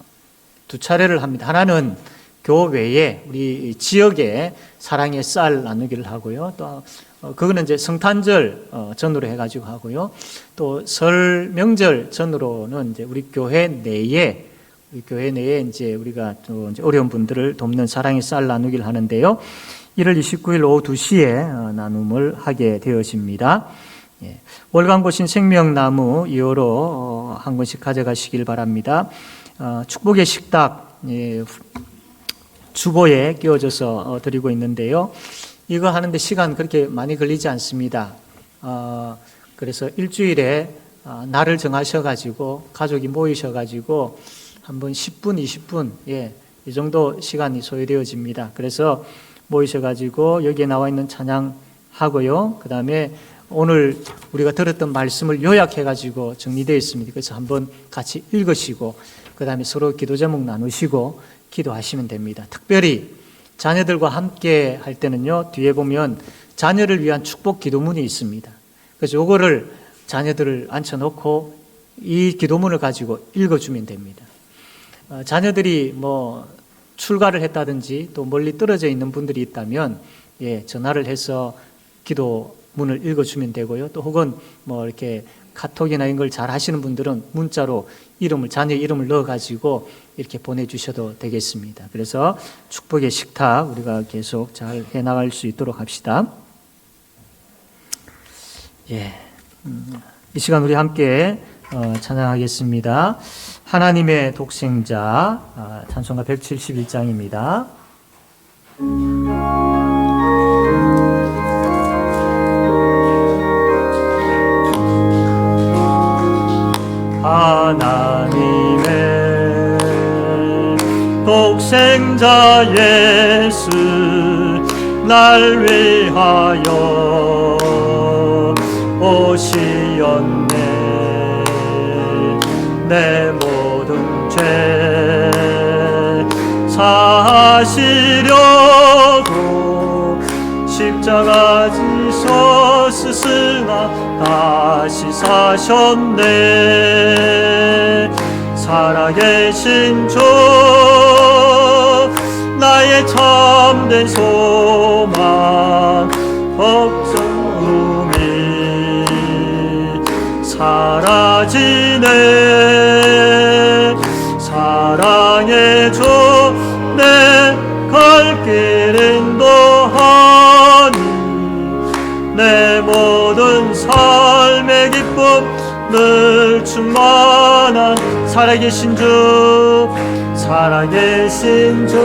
2차례를 합니다. 하나는 교회에 우리 지역에 사랑의 쌀 나누기를 하고요. 또 그거는 이제 성탄절 전후로 해가지고 하고요. 또 설 명절 전후로는 이제 우리 교회 내에 이제 우리가 또 이제 어려운 분들을 돕는 사랑의 쌀 나누기를 하는데요. 1월 29일 오후 2시에 나눔을 하게 되어집니다. 월간 보신 생명나무 2호로 한 권씩 가져가시길 바랍니다. 축복의 식탁 주보에 끼워져서 드리고 있는데요. 이거 하는데 시간 그렇게 많이 걸리지 않습니다. 그래서 일주일에 날을 정하셔가지고 가족이 모이셔가지고 한번 10분, 20분 이 정도 시간이 소요되어집니다. 그래서 모이셔가지고 여기에 나와 있는 찬양 하고요. 그 다음에 오늘 우리가 들었던 말씀을 요약해가지고 정리되어 있습니다. 그래서 한번 같이 읽으시고 그 다음에 서로 기도 제목 나누시고 기도하시면 됩니다. 특별히 자녀들과 함께 할 때는요, 뒤에 보면 자녀를 위한 축복 기도문이 있습니다. 그래서 요거를 자녀들을 앉혀놓고 이 기도문을 가지고 읽어주면 됩니다. 자녀들이 뭐 출가를 했다든지 또 멀리 떨어져 있는 분들이 있다면 전화를 해서 기도문을 읽어주면 되고요. 또 혹은 뭐 이렇게 카톡이나 이런 걸 잘 하시는 분들은 문자로 자녀 이름을 넣어가지고 이렇게 보내주셔도 되겠습니다. 그래서 축복의 식탁 우리가 계속 잘 해나갈 수 있도록 합시다. 이 시간 우리 함께 찬양하겠습니다. 하나님의 독생자 찬송가 171장입니다. 하나님의 독생자 예수 날 위하여 오시었네. 내 모든 죄 사시려고 십자가 지서 스스나 다시 사셨네. 살아계신 주 나의 참된 소망 걱정이 사라지네. 사랑의 주 내 갈 길 인도하니 내 모든 삶의 기쁨 늘 충만한 살아계신 주 살아계신 주